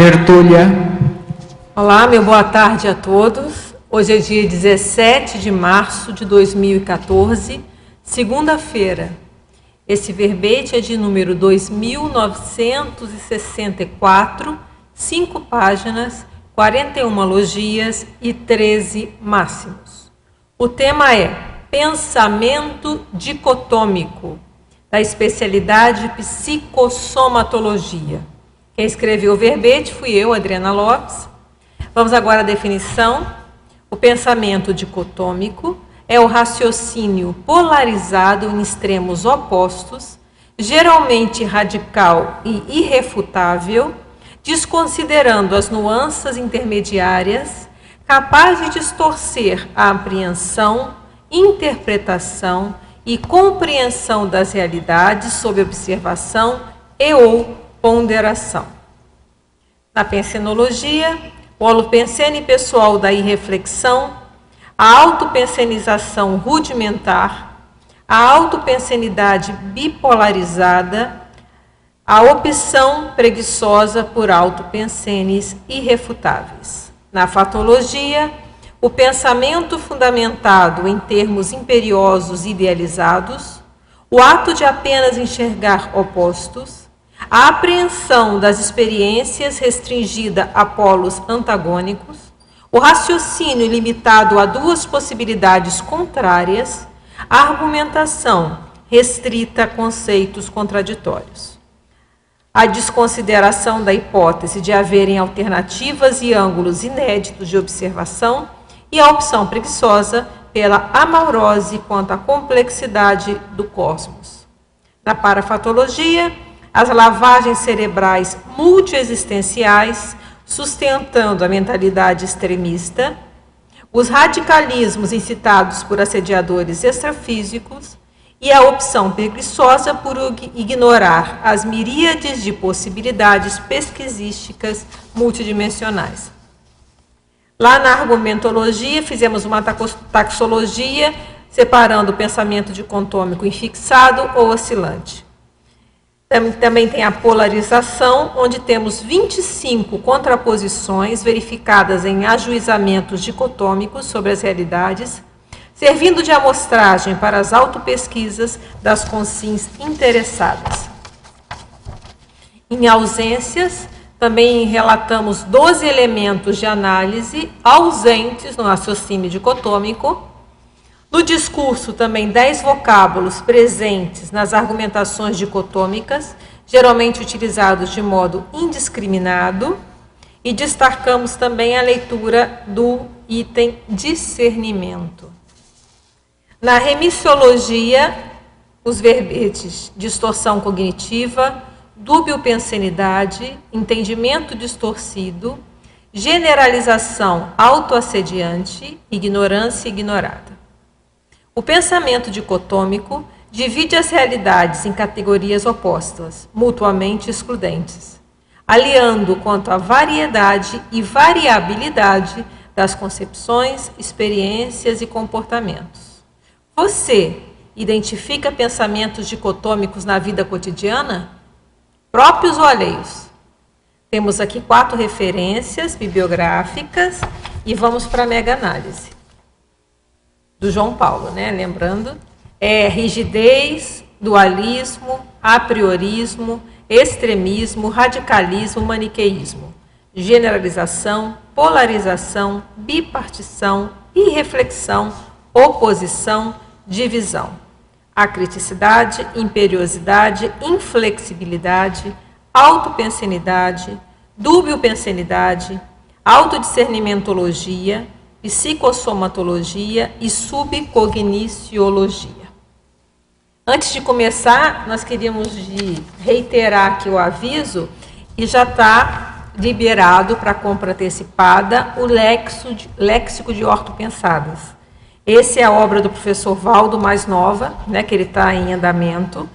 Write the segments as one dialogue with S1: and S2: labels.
S1: tertúlia.
S2: Olá, meu boa tarde a todos. Hoje é dia 17 de março de 2014, segunda-feira. Esse verbete é de número 2964, 5 páginas, 41 logias e 13 máximos. O tema é pensamento dicotômico, da especialidade psicossomatologia. Quem escreveu o verbete fui eu, Adriana Lopes. Vamos agora à definição. O pensamento dicotômico é o raciocínio polarizado em extremos opostos, geralmente radical e irrefutável, desconsiderando as nuances intermediárias, capaz de distorcer a apreensão, interpretação e compreensão das realidades sob observação e ou ponderação. Na pensenologia, o holopensene pessoal da irreflexão, a autopensenização rudimentar, a autopensenidade bipolarizada, a opção preguiçosa por autopensenes irrefutáveis. Na fatologia, o pensamento fundamentado em termos imperiosos idealizados, o ato de apenas enxergar opostos, a apreensão das experiências restringida a polos antagônicos, o raciocínio limitado a duas possibilidades contrárias, a argumentação restrita a conceitos contraditórios. A desconsideração da hipótese de haverem alternativas e ângulos inéditos de observação e a opção preguiçosa pela amaurose quanto à complexidade do cosmos. Na parafatologia, as lavagens cerebrais multiexistenciais, sustentando a mentalidade extremista, os radicalismos incitados por assediadores extrafísicos e a opção preguiçosa por ignorar as miríades de possibilidades pesquisísticas multidimensionais. Lá na argumentologia, fizemos uma taxologia, separando o pensamento dicotômico em fixado ou oscilante. Também tem a polarização, onde temos 25 contraposições verificadas em ajuizamentos dicotômicos sobre as realidades, servindo de amostragem para as autopesquisas das consciências interessadas. Em ausências, também relatamos 12 elementos de análise ausentes no raciocínio dicotômico. No discurso, também 10 vocábulos presentes nas argumentações dicotômicas, geralmente utilizados de modo indiscriminado, e destacamos também a leitura do item discernimento. Na remissiologia, os verbetes distorção cognitiva, dúbio-pensenidade, entendimento distorcido, generalização autoassediante, ignorância ignorada. O pensamento dicotômico divide as realidades em categorias opostas, mutuamente excludentes, aliando quanto à variedade e variabilidade das concepções, experiências e comportamentos. Você identifica pensamentos dicotômicos na vida cotidiana? Próprios ou alheios? Temos aqui 4 referências bibliográficas e vamos para a mega-análise. Do João Paulo, né? Lembrando, rigidez, dualismo, apriorismo, extremismo, radicalismo, maniqueísmo, generalização, polarização, bipartição, irreflexão, oposição, divisão, acriticidade, imperiosidade, inflexibilidade, autopensenidade, dúbio-pensenidade, autodiscernimentologia, psicossomatologia e subcogniciologia. Antes de começar, nós queríamos reiterar aqui o aviso e já está liberado para compra antecipada o Léxico de Ortopensadas. Essa é a obra do professor Valdo, mais nova, né, que ele está em andamento.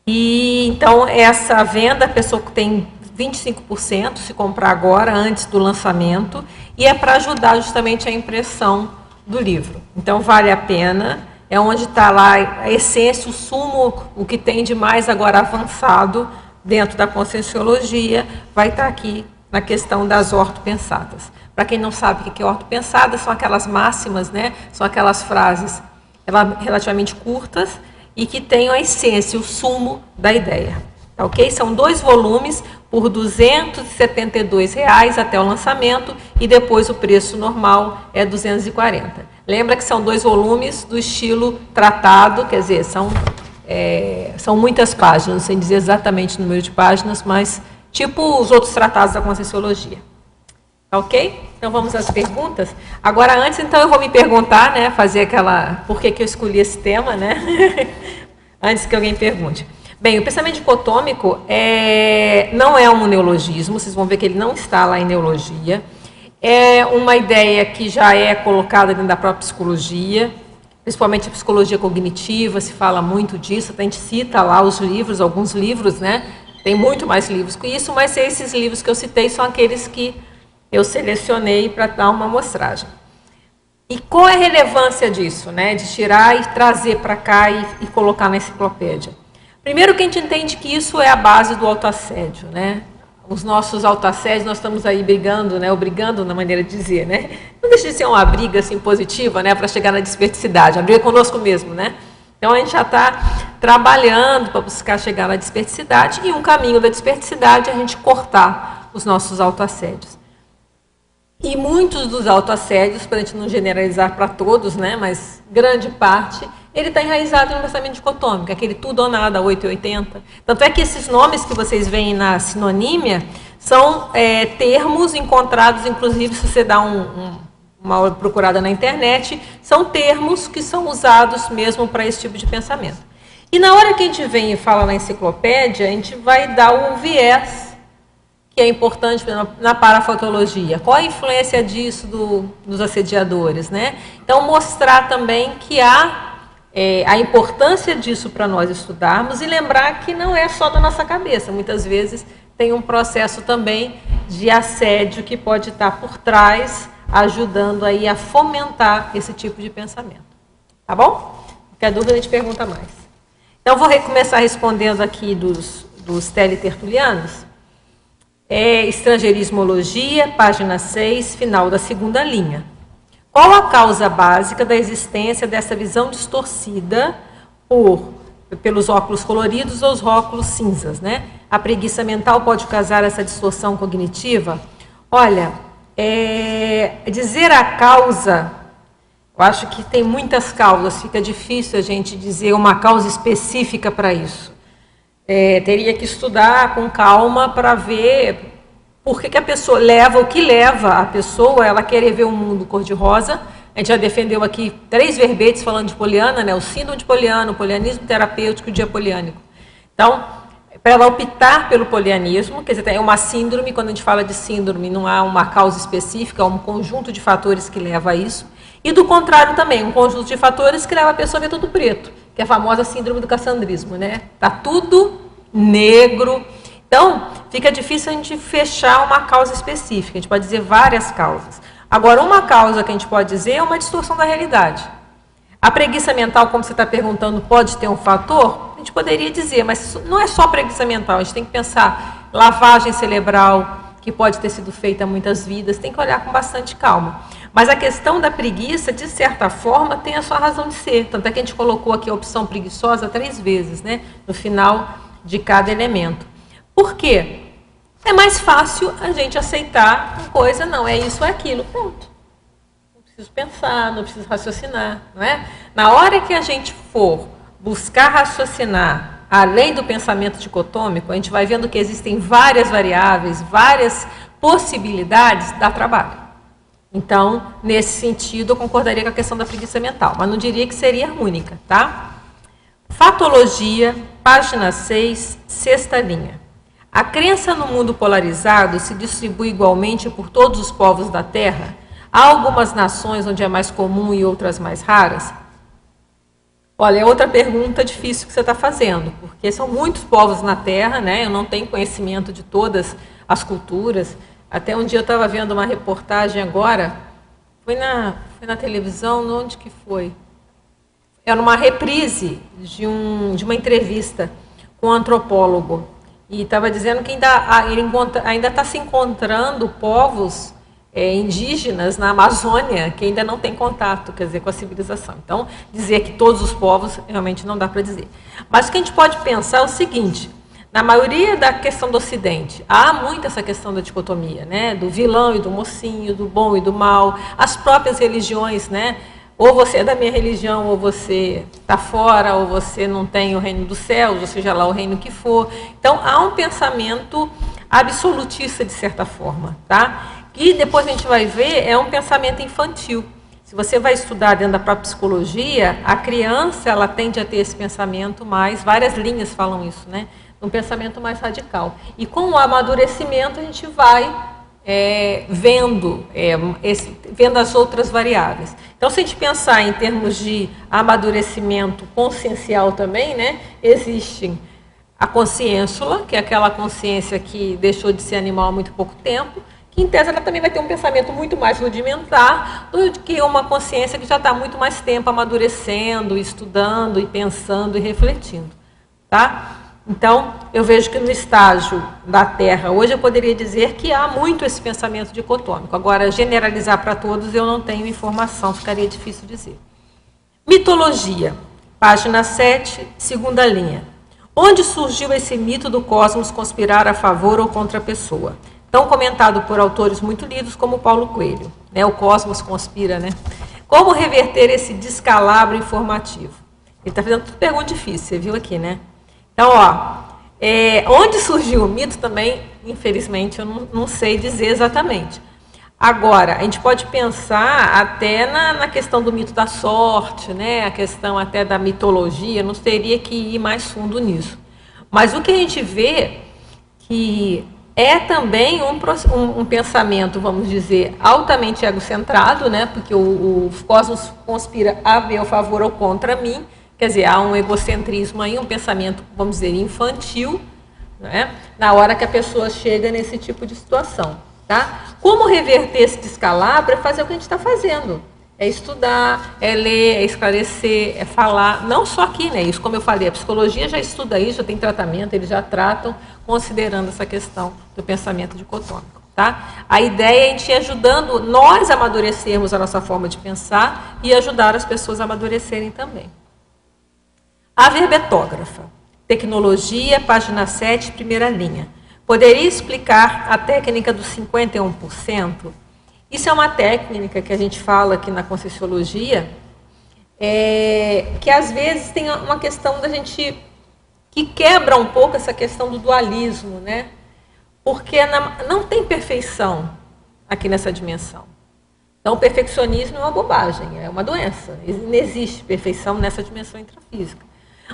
S2: E então, essa venda, a pessoa que tem 25% se comprar agora, antes do lançamento, e é para ajudar justamente a impressão do livro. Então, vale a pena, é onde está lá a essência, o sumo, o que tem de mais agora avançado dentro da Conscienciologia, vai estar aqui na questão das ortopensadas. Para quem não sabe o que é ortopensada, são aquelas máximas, né? São aquelas frases relativamente curtas e que têm a essência, o sumo da ideia. Tá, ok? São 2 volumes por R$ 272 até o lançamento e depois o preço normal é R$ 240. Lembra que são 2 volumes do estilo tratado, quer dizer, são muitas páginas, sem dizer exatamente o número de páginas, mas tipo os outros tratados da Conscienciologia. Tá, ok? Então vamos às perguntas. Agora, antes, então, eu vou me perguntar, né, fazer aquela... Por que eu escolhi esse tema, né? Antes que alguém pergunte. Bem, o pensamento dicotômico não é um neologismo, vocês vão ver que ele não está lá em neologia. É uma ideia que já é colocada dentro da própria psicologia, principalmente a psicologia cognitiva, se fala muito disso, a gente cita lá os livros, alguns livros, né? Tem muito mais livros que isso, mas esses livros que eu citei são aqueles que eu selecionei para dar uma amostragem. E qual é a relevância disso, né? De tirar e trazer para cá e colocar na enciclopédia? Primeiro que a gente entende que isso é a base do autoassédio, né? Os nossos autoassédios, nós estamos aí brigando, né? Ou brigando na maneira de dizer, né? Não deixa de ser uma briga assim, positiva, né? Para chegar na desperticidade, a briga conosco mesmo, né? Então a gente já está trabalhando para buscar chegar na desperticidade e um caminho da desperticidade é a gente cortar os nossos autoassédios. E muitos dos autoassédios, para a gente não generalizar para todos, né? Mas grande parte, ele está enraizado no pensamento dicotômico, aquele tudo ou nada, 880. Tanto é que esses nomes que vocês veem na sinonímia são termos encontrados, inclusive, se você dá uma procurada na internet, são termos que são usados mesmo para esse tipo de pensamento. E na hora que a gente vem e fala na enciclopédia, a gente vai dar o viés que é importante na parafatologia. Qual a influência disso dos assediadores, né? Então, mostrar também que há a importância disso para nós estudarmos e lembrar que não é só da nossa cabeça. Muitas vezes tem um processo também de assédio que pode estar por trás, ajudando aí a fomentar esse tipo de pensamento. Tá bom? Qualquer dúvida a gente pergunta mais. Então, vou começar respondendo aqui dos teletertulianos. Estrangeirismologia, página 6, final da 2ª linha. Qual a causa básica da existência dessa visão distorcida pelos óculos coloridos ou os óculos cinzas, né? A preguiça mental pode causar essa distorção cognitiva? Olha, dizer a causa, eu acho que tem muitas causas, fica difícil a gente dizer uma causa específica para isso. Teria que estudar com calma para ver por que a pessoa o que leva a pessoa a ela querer ver um mundo cor-de-rosa. A gente já defendeu aqui 3 verbetes falando de Poliana, né? O síndrome de Poliana, o polianismo terapêutico e o diapoliânico. Então, para ela optar pelo polianismo, quer dizer, é uma síndrome, quando a gente fala de síndrome, não há uma causa específica, há um conjunto de fatores que leva a isso. E do contrário também, um conjunto de fatores que leva a pessoa a ver tudo preto, que é a famosa síndrome do cassandrismo, né? Tá tudo negro. Então, fica difícil a gente fechar uma causa específica, a gente pode dizer várias causas. Agora, uma causa que a gente pode dizer é uma distorção da realidade. A preguiça mental, como você está perguntando, pode ter um fator? A gente poderia dizer, mas não é só preguiça mental, a gente tem que pensar lavagem cerebral, que pode ter sido feita há muitas vidas, tem que olhar com bastante calma. Mas a questão da preguiça, de certa forma, tem a sua razão de ser. Tanto é que a gente colocou aqui a opção preguiçosa 3 vezes, né? No final de cada elemento. Por quê? É mais fácil a gente aceitar uma coisa, não, é isso, é aquilo, pronto. Não preciso pensar, não preciso raciocinar, não é? Na hora que a gente for buscar raciocinar além do pensamento dicotômico, a gente vai vendo que existem várias variáveis, várias possibilidades, dá trabalho. Então, nesse sentido, eu concordaria com a questão da preguiça mental, mas não diria que seria única, tá? Fatologia, página 6, 6ª linha. A crença no mundo polarizado se distribui igualmente por todos os povos da Terra? Há algumas nações onde é mais comum e outras mais raras? Olha, é outra pergunta difícil que você está fazendo, porque são muitos povos na Terra, né? Eu não tenho conhecimento de todas as culturas. Até um dia eu estava vendo uma reportagem agora, foi na televisão, onde que foi? Era uma reprise de uma entrevista com um antropólogo. E estava dizendo que ainda está se encontrando povos indígenas na Amazônia que ainda não tem contato, quer dizer, com a civilização. Então, dizer que todos os povos realmente não dá para dizer. Mas o que a gente pode pensar é o seguinte: na maioria da questão do Ocidente, há muito essa questão da dicotomia, né? Do vilão e do mocinho, do bom e do mal, as próprias religiões, né? Ou você é da minha religião, ou você está fora, ou você não tem o reino dos céus, ou seja lá o reino que for. Então, há um pensamento absolutista, de certa forma, tá? E depois a gente vai ver, é um pensamento infantil. Se você vai estudar dentro da própria psicologia, a criança, ela tende a ter esse pensamento mais, várias linhas falam isso, né? Um pensamento mais radical. E com o amadurecimento, a gente vai vendo as outras variáveis. Então, se a gente pensar em termos de amadurecimento consciencial também, né, existe a consciênsula, que é aquela consciência que deixou de ser animal há muito pouco tempo, que em tese ela também vai ter um pensamento muito mais rudimentar do que uma consciência que já está muito mais tempo amadurecendo, estudando e pensando e refletindo. Tá? Então, eu vejo que no estágio da Terra, hoje eu poderia dizer que há muito esse pensamento dicotômico. Agora, generalizar para todos, eu não tenho informação, ficaria difícil dizer. Mitologia, página 7, segunda linha. Onde surgiu esse mito do cosmos conspirar a favor ou contra a pessoa? Tão comentado por autores muito lidos como Paulo Coelho. Né? O cosmos conspira, né? Como reverter esse descalabro informativo? Ele está fazendo tudo pergunta difícil, você viu aqui, né? Então, onde surgiu o mito também, infelizmente, eu não sei dizer exatamente. Agora, a gente pode pensar até na questão do mito da sorte, né? A questão até da mitologia, não teria que ir mais fundo nisso. Mas o que a gente vê que é também um pensamento, vamos dizer, altamente egocentrado, né? Porque o cosmos conspira a meu favor ou contra mim. Quer dizer, há um egocentrismo aí, um pensamento, vamos dizer, infantil, né? Na hora que a pessoa chega nesse tipo de situação. Tá? Como reverter esse descalabro é fazer o que a gente está fazendo. É estudar, é ler, é esclarecer, é falar. Não só aqui, né? Isso, como eu falei, a psicologia já estuda isso, já tem tratamento, eles já tratam, considerando essa questão do pensamento dicotômico. Tá? A ideia é a gente ir ajudando nós a amadurecermos a nossa forma de pensar e ajudar as pessoas a amadurecerem também. A verbetógrafa, tecnologia, página 7, primeira linha. Poderia explicar a técnica dos 51%? Isso é uma técnica que a gente fala aqui na Conscienciologia, que às vezes tem uma questão da gente que quebra um pouco essa questão do dualismo, né? Porque não tem perfeição aqui nessa dimensão. Então, o perfeccionismo é uma bobagem, é uma doença. Não existe perfeição nessa dimensão intrafísica.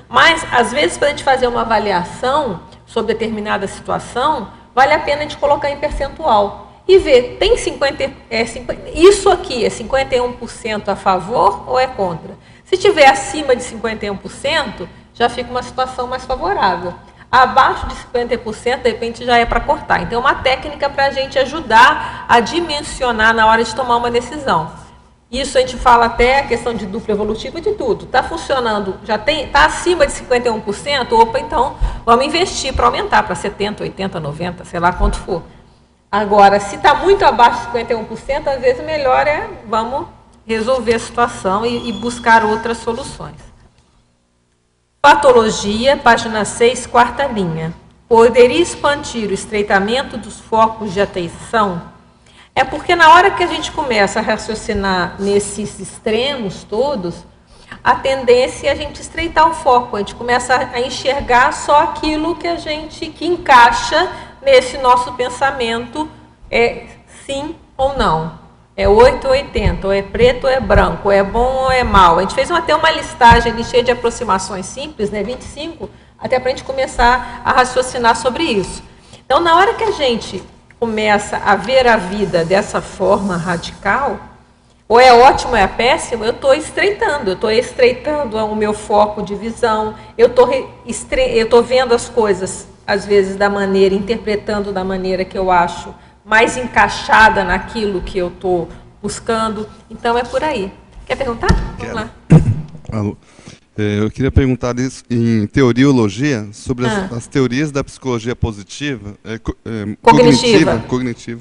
S2: Mas, às vezes, para a gente fazer uma avaliação sobre determinada situação, vale a pena a gente colocar em percentual e ver, tem 50, isso aqui é 51% a favor ou é contra? Se tiver acima de 51%, já fica uma situação mais favorável. Abaixo de 50%, de repente, já é para cortar. Então, é uma técnica para a gente ajudar a dimensionar na hora de tomar uma decisão. Isso a gente fala até a questão de dupla evolutiva de tudo. Está funcionando, já está acima de 51%, opa, então vamos investir para aumentar para 70%, 80%, 90%, sei lá quanto for. Agora, se está muito abaixo de 51%, às vezes o melhor vamos resolver a situação e buscar outras soluções. Patologia, página 6, quarta linha. Poderia expandir o estreitamento dos focos de atenção? É porque na hora que a gente começa a raciocinar nesses extremos todos, a tendência é a gente estreitar o foco, a gente começa a enxergar só aquilo que encaixa nesse nosso pensamento, sim ou não. É 8 ou 80, ou é preto ou é branco, ou é bom ou é mal. A gente fez até uma listagem ali cheia de aproximações simples, né, 25, até para a gente começar a raciocinar sobre isso. Então, na hora que a gente começa a ver a vida dessa forma radical, ou é ótimo ou é péssimo, eu estou estreitando o meu foco de visão, eu estou vendo as coisas, às vezes, interpretando da maneira que eu acho mais encaixada naquilo que eu estou buscando. Então, é por aí. Quer perguntar? Vamos lá.
S1: Alô. Eu queria perguntar isso em teoriologia sobre
S2: Ah.
S1: as teorias da psicologia positiva,
S2: Cognitiva.
S1: cognitiva,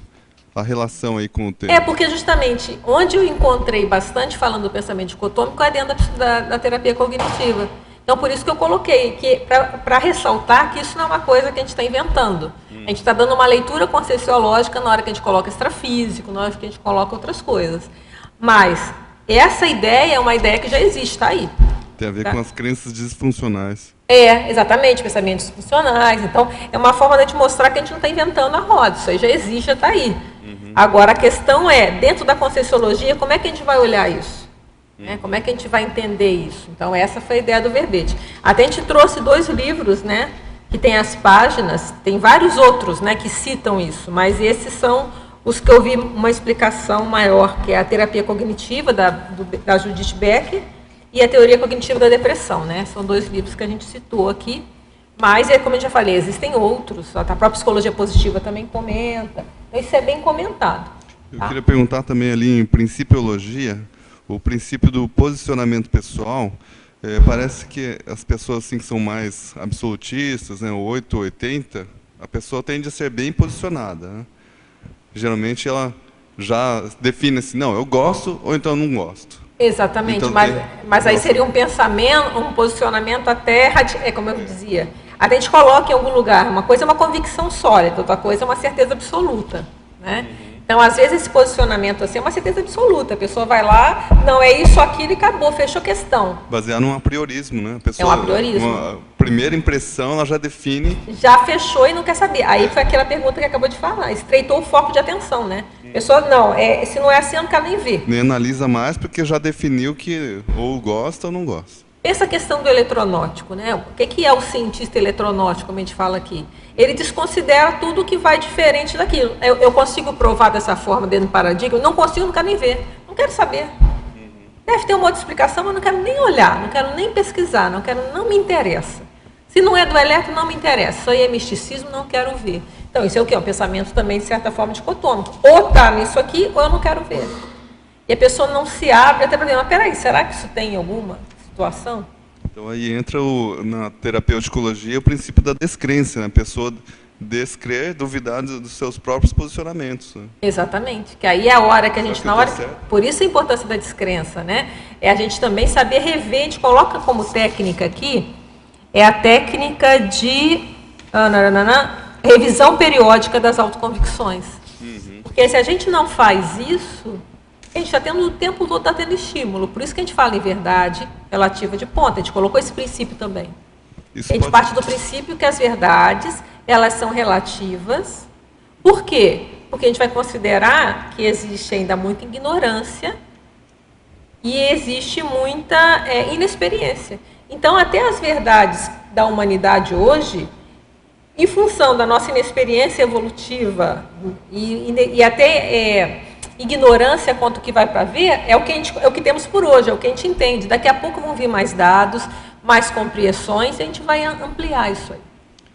S1: a relação aí com o tema.
S2: É porque justamente onde eu encontrei bastante falando do pensamento dicotômico é dentro da terapia cognitiva. Então, por isso que eu coloquei, que para ressaltar que isso não é uma coisa que a gente está inventando. A gente está dando uma leitura conscienciológica na hora que a gente coloca extrafísico, na hora que a gente coloca outras coisas. Mas essa ideia é uma ideia que já existe, está aí.
S1: Tem a ver
S2: Tá.
S1: com as crenças disfuncionais.
S2: Exatamente, pensamentos funcionais. Então, é uma forma de a gente mostrar que a gente não está inventando a roda. Isso aí já existe, já está aí. Agora, a questão é, dentro da conscienciologia, como é que a gente vai olhar isso? Né? Como é que a gente vai entender isso? Então, essa foi a ideia do verbete. Até a gente trouxe 2 livros, né, que tem as páginas, tem vários outros, né, que citam isso, mas esses são os que eu vi uma explicação maior, que é a terapia cognitiva da Judith Becker e a teoria cognitiva da depressão, né? São 2 livros que a gente citou aqui, mas, como eu já falei, existem outros, a própria psicologia positiva também comenta, então isso é bem comentado.
S1: Eu queria perguntar também ali em principiologia, o princípio do posicionamento pessoal. Parece que as pessoas assim, que são mais absolutistas, né, 8 ou 80, a pessoa tende a ser bem posicionada, né? Geralmente ela já define assim, não, eu gosto ou então eu não gosto.
S2: Exatamente,
S1: Então,
S2: mas aí seria um pensamento, um posicionamento até, como eu dizia, até a gente coloca em algum lugar, uma coisa é uma convicção sólida, outra coisa é uma certeza absoluta, né? Então, às vezes, esse posicionamento assim é uma certeza absoluta, a pessoa vai lá, não é isso, aquilo e acabou, fechou questão.
S1: Baseado num apriorismo, né? A pessoa,
S2: É um apriorismo.
S1: Uma primeira impressão, ela já define.
S2: Já fechou e não quer saber. Aí foi aquela pergunta que acabou de falar, estreitou o foco de atenção, né? A pessoa, não, se não é assim, eu não quero nem ver.
S1: Nem analisa mais porque já definiu que ou gosta ou não gosta.
S2: Essa questão do eletronótico, né? O que é o cientista eletronótico, como a gente fala aqui? Ele desconsidera tudo que vai diferente daquilo. Eu consigo provar dessa forma dentro do paradigma? Não consigo, não quero nem ver. Não quero saber. Deve ter uma outra explicação, mas não quero nem olhar, não quero nem pesquisar, não me interessa. Se não é do elétron, não me interessa. Isso aí é misticismo, não quero ver. Então, isso é o quê? Um pensamento também, de certa forma, dicotômico. Ou está nisso aqui, ou eu não quero ver. E a pessoa não se abre até para dizer, mas peraí, será que isso tem alguma situação?
S1: Então aí entra na terapeuticologia o princípio da descrença, né? A pessoa descrer, duvidar dos seus próprios posicionamentos, né?
S2: Exatamente, que aí é a hora que a gente,
S1: certo.
S2: por isso a importância da descrença, né? É a gente também saber rever, a gente coloca como técnica aqui, é a técnica de revisão periódica das autoconvicções. Porque se a gente não faz isso, a gente está tendo o tempo todo, está tendo estímulo. Por isso que a gente fala em verdade relativa de ponta. A gente colocou esse princípio também.
S1: Isso
S2: a gente parte do princípio que as verdades, elas são relativas. Por quê? Porque a gente vai considerar que existe ainda muita ignorância e existe muita inexperiência. Então, até as verdades da humanidade hoje, em função da nossa inexperiência evolutiva e até ignorância quanto o que vai para ver, é o que temos por hoje, é o que a gente entende. Daqui a pouco vão vir mais dados, mais compreensões, e a gente vai ampliar isso aí.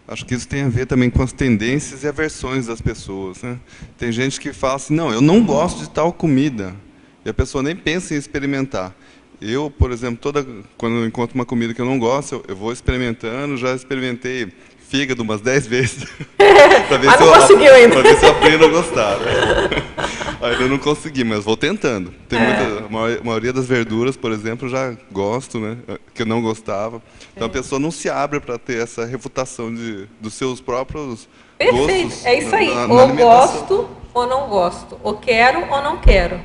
S1: Acho que isso tem a ver também com as tendências e aversões das pessoas, né? Tem gente que fala assim, não, eu não gosto de tal comida, e a pessoa nem pensa em experimentar. Eu, por exemplo, quando eu encontro uma comida que eu não gosto, eu vou experimentando, já experimentei fígado umas 10 vezes.
S2: Mas não conseguiu ainda.
S1: Para ver se eu aprendo a gostar. Né? Ainda não consegui, mas vou tentando. A maioria das verduras, por exemplo, eu já gosto, né? Que eu não gostava. Então a pessoa não se abre para ter essa refutação dos seus próprios
S2: Perfeito,
S1: gostos.
S2: é isso aí.
S1: Na
S2: ou gosto ou não gosto. Ou quero ou não quero.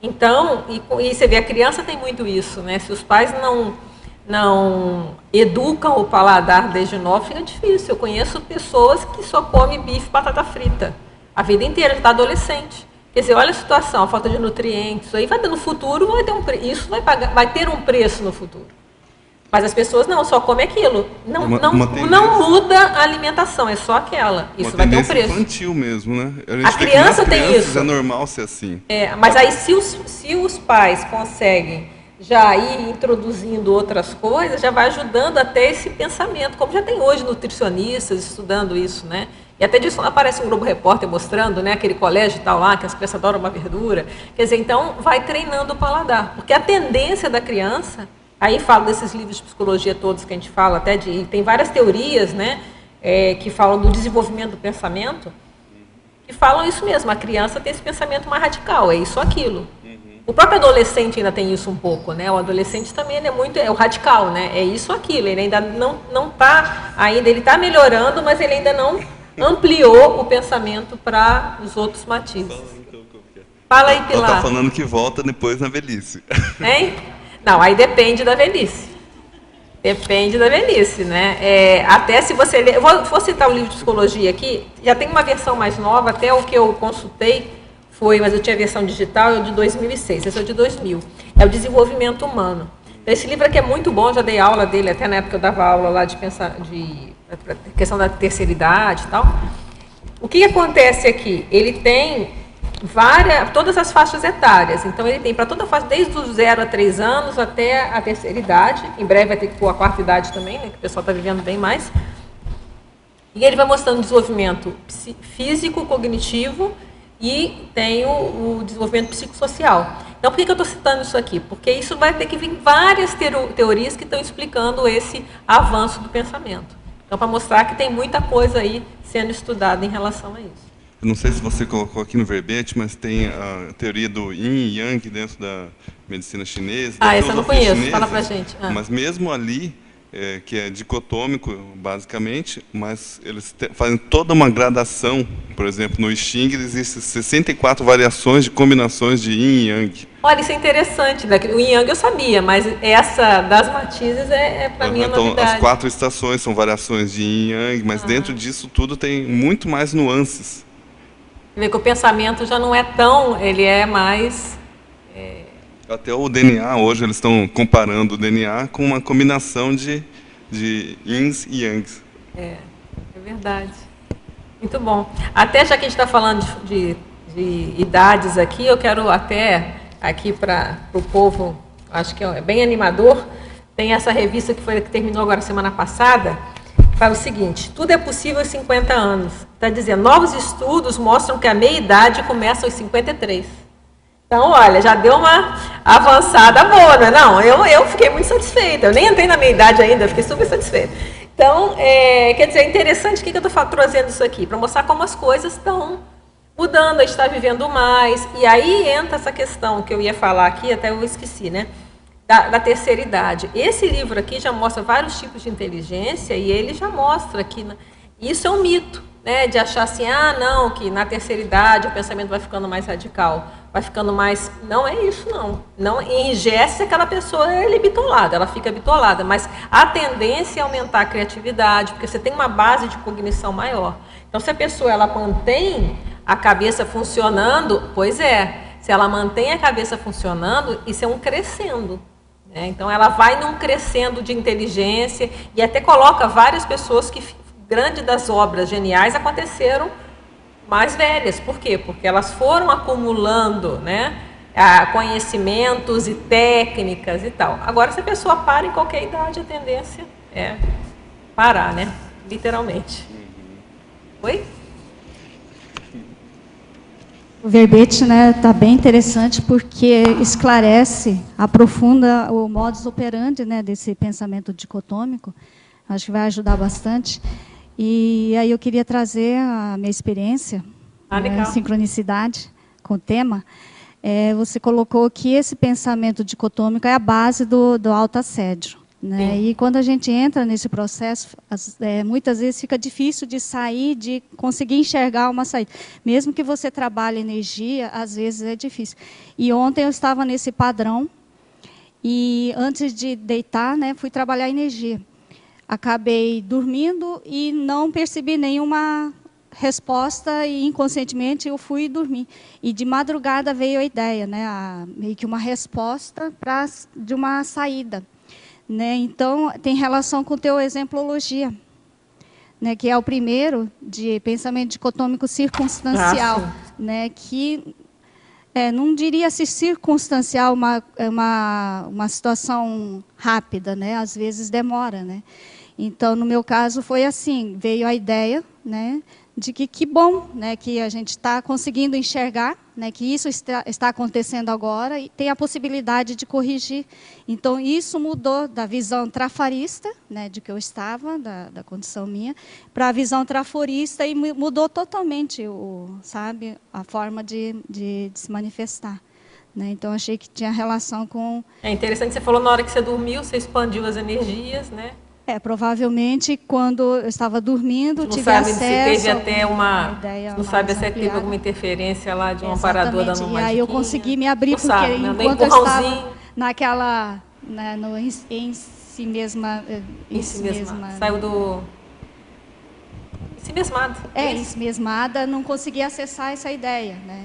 S2: Então, e você vê, a criança tem muito isso, né? Se os pais não educam o paladar desde novo, fica difícil. Eu conheço pessoas que só comem bife e batata frita a vida inteira, já está adolescente. Quer dizer, olha a situação, a falta de nutrientes, isso aí no futuro isso vai ter um preço no futuro. Mas as pessoas não, só comem aquilo. Não muda a alimentação, é só aquela. Isso vai ter um preço.
S1: Infantil mesmo, né?
S2: A criança tem isso.
S1: É normal ser assim.
S2: Mas aí se os pais conseguem já ir introduzindo outras coisas, já vai ajudando até esse pensamento, como já tem hoje nutricionistas estudando isso, né? E até disso aparece um Globo Repórter mostrando, né, aquele colégio e tal lá, que as crianças adoram uma verdura. Quer dizer, então vai treinando o paladar, porque a tendência da criança Aí falo desses livros de psicologia todos que a gente fala, até tem várias teorias, né, que falam do desenvolvimento do pensamento, que falam isso mesmo, a criança tem esse pensamento mais radical, é isso ou aquilo. O próprio adolescente ainda tem isso um pouco, né? O adolescente também é o radical, né? É isso ou aquilo, ele ainda não está, ele está melhorando, mas ele ainda não ampliou o pensamento para os outros matizes. Fala aí, Pilar.
S1: Ela está falando que volta depois na velhice.
S2: Hein? Não, aí depende da velhice. Depende da velhice, né? Até se você ler... Vou citar o livro de psicologia aqui, já tem uma versão mais nova, até o que eu consultei mas eu tinha a versão digital, é o de 2006, esse é o de 2000. É o Desenvolvimento Humano. Esse livro aqui é muito bom, já dei aula dele, até na época eu dava aula lá de questão da terceira idade e tal. O que acontece aqui? Ele tem todas as faixas etárias. Então, ele tem para toda a faixa, desde os 0 a 3 anos até a terceira idade. Em breve vai ter que pôr a quarta idade também, né, que o pessoal está vivendo bem mais. E ele vai mostrando o desenvolvimento físico, cognitivo, e tem o desenvolvimento psicossocial. Então, por que eu estou citando isso aqui? Porque isso vai ter que vir várias teorias que estão explicando esse avanço do pensamento. Então, para mostrar que tem muita coisa aí sendo estudada em relação a isso.
S1: Eu não sei se você colocou aqui no verbete, mas tem a teoria do Yin e Yang dentro da medicina chinesa.
S2: Essa eu não conheço, chinesa, fala pra gente.
S1: Mas mesmo ali, que é dicotômico, basicamente, mas eles fazem toda uma gradação. Por exemplo, no I Ching existem 64 variações de combinações de Yin e Yang.
S2: Olha, isso é interessante. O Yin Yang eu sabia, mas essa das matizes para mim a novidade.
S1: Então, as 4 estações são variações de Yin e Yang, mas dentro disso tudo tem muito mais nuances.
S2: Você vê que o pensamento já não é tão... Ele é mais...
S1: Até o DNA, hoje eles estão comparando o DNA com uma combinação de Yins e Yangs.
S2: É verdade. Muito bom. Até já que a gente está falando de idades aqui, eu quero até, aqui para o povo, acho que é bem animador, tem essa revista que terminou agora semana passada, fala o seguinte: tudo é possível aos 50 anos. Está dizendo, novos estudos mostram que a meia-idade começa aos 53. Então, olha, já deu uma avançada boa, né? Não, eu fiquei muito satisfeita. Eu nem entrei na minha idade ainda, fiquei super satisfeita. Então, quer dizer, é interessante, o que eu estou trazendo isso aqui? Para mostrar como as coisas estão mudando, a gente está vivendo mais. E aí entra essa questão que eu ia falar aqui, até eu esqueci, né? Da terceira idade. Esse livro aqui já mostra vários tipos de inteligência e ele já mostra que isso é um mito, né? De achar assim, não, que na terceira idade o pensamento vai ficando mais radical. Vai ficando mais... Não é isso, não. Não enrijece aquela pessoa, ela é bitolada, ela fica bitolada. Mas a tendência é aumentar a criatividade, porque você tem uma base de cognição maior. Então, se a pessoa ela mantém a cabeça funcionando, pois se ela mantém a cabeça funcionando, isso é um crescendo. Né? Então, ela vai num crescendo de inteligência e até coloca várias pessoas que... Grande das obras geniais aconteceram mais velhas. Por quê? Porque elas foram acumulando, né, conhecimentos e técnicas e tal. Agora, se a pessoa para em qualquer idade, a tendência é parar, né? Literalmente. Oi?
S3: O verbete, né, tá bem interessante porque esclarece, aprofunda o modus operandi, né, desse pensamento dicotômico. Acho que vai ajudar bastante. E aí eu queria trazer a minha experiência, sincronicidade com o tema. Você colocou que esse pensamento dicotômico é a base do autoassédio. Né? E quando a gente entra nesse processo, muitas vezes fica difícil de sair, de conseguir enxergar uma saída. Mesmo que você trabalhe energia, às vezes é difícil. E ontem eu estava nesse padrão, e antes de deitar, né, fui trabalhar energia. Acabei dormindo e não percebi nenhuma resposta e inconscientemente eu fui dormir. E de madrugada veio a ideia, né, meio que uma resposta de uma saída. Né? Então, tem relação com o teu exemplologia, né, que é o primeiro de pensamento dicotômico circunstancial, né, que não diria se circunstancial uma situação rápida, né, às vezes demora, né. Então, no meu caso, foi assim, veio a ideia, né, de que bom, né, que a gente está conseguindo enxergar, né, que isso está acontecendo agora e tem a possibilidade de corrigir. Então, isso mudou da visão trafarista, né, de que eu estava, da condição minha, para a visão traforista e mudou totalmente sabe, a forma de se manifestar. Né? Então, achei que tinha relação com...
S2: É interessante, você falou na hora que você dormiu, você expandiu as energias, né?
S3: Provavelmente, quando eu estava dormindo, tive acesso...
S2: Se teve até uma
S3: ideia
S2: não sabe se teve alguma interferência lá de um amparador dando uma
S3: E aí eu consegui me abrir, porque
S2: sabe,
S3: enquanto eu estava naquela... Né, em si mesma...
S2: Saiu do... Ensimesmada.
S3: Ensimesmada, não conseguia acessar essa ideia, né?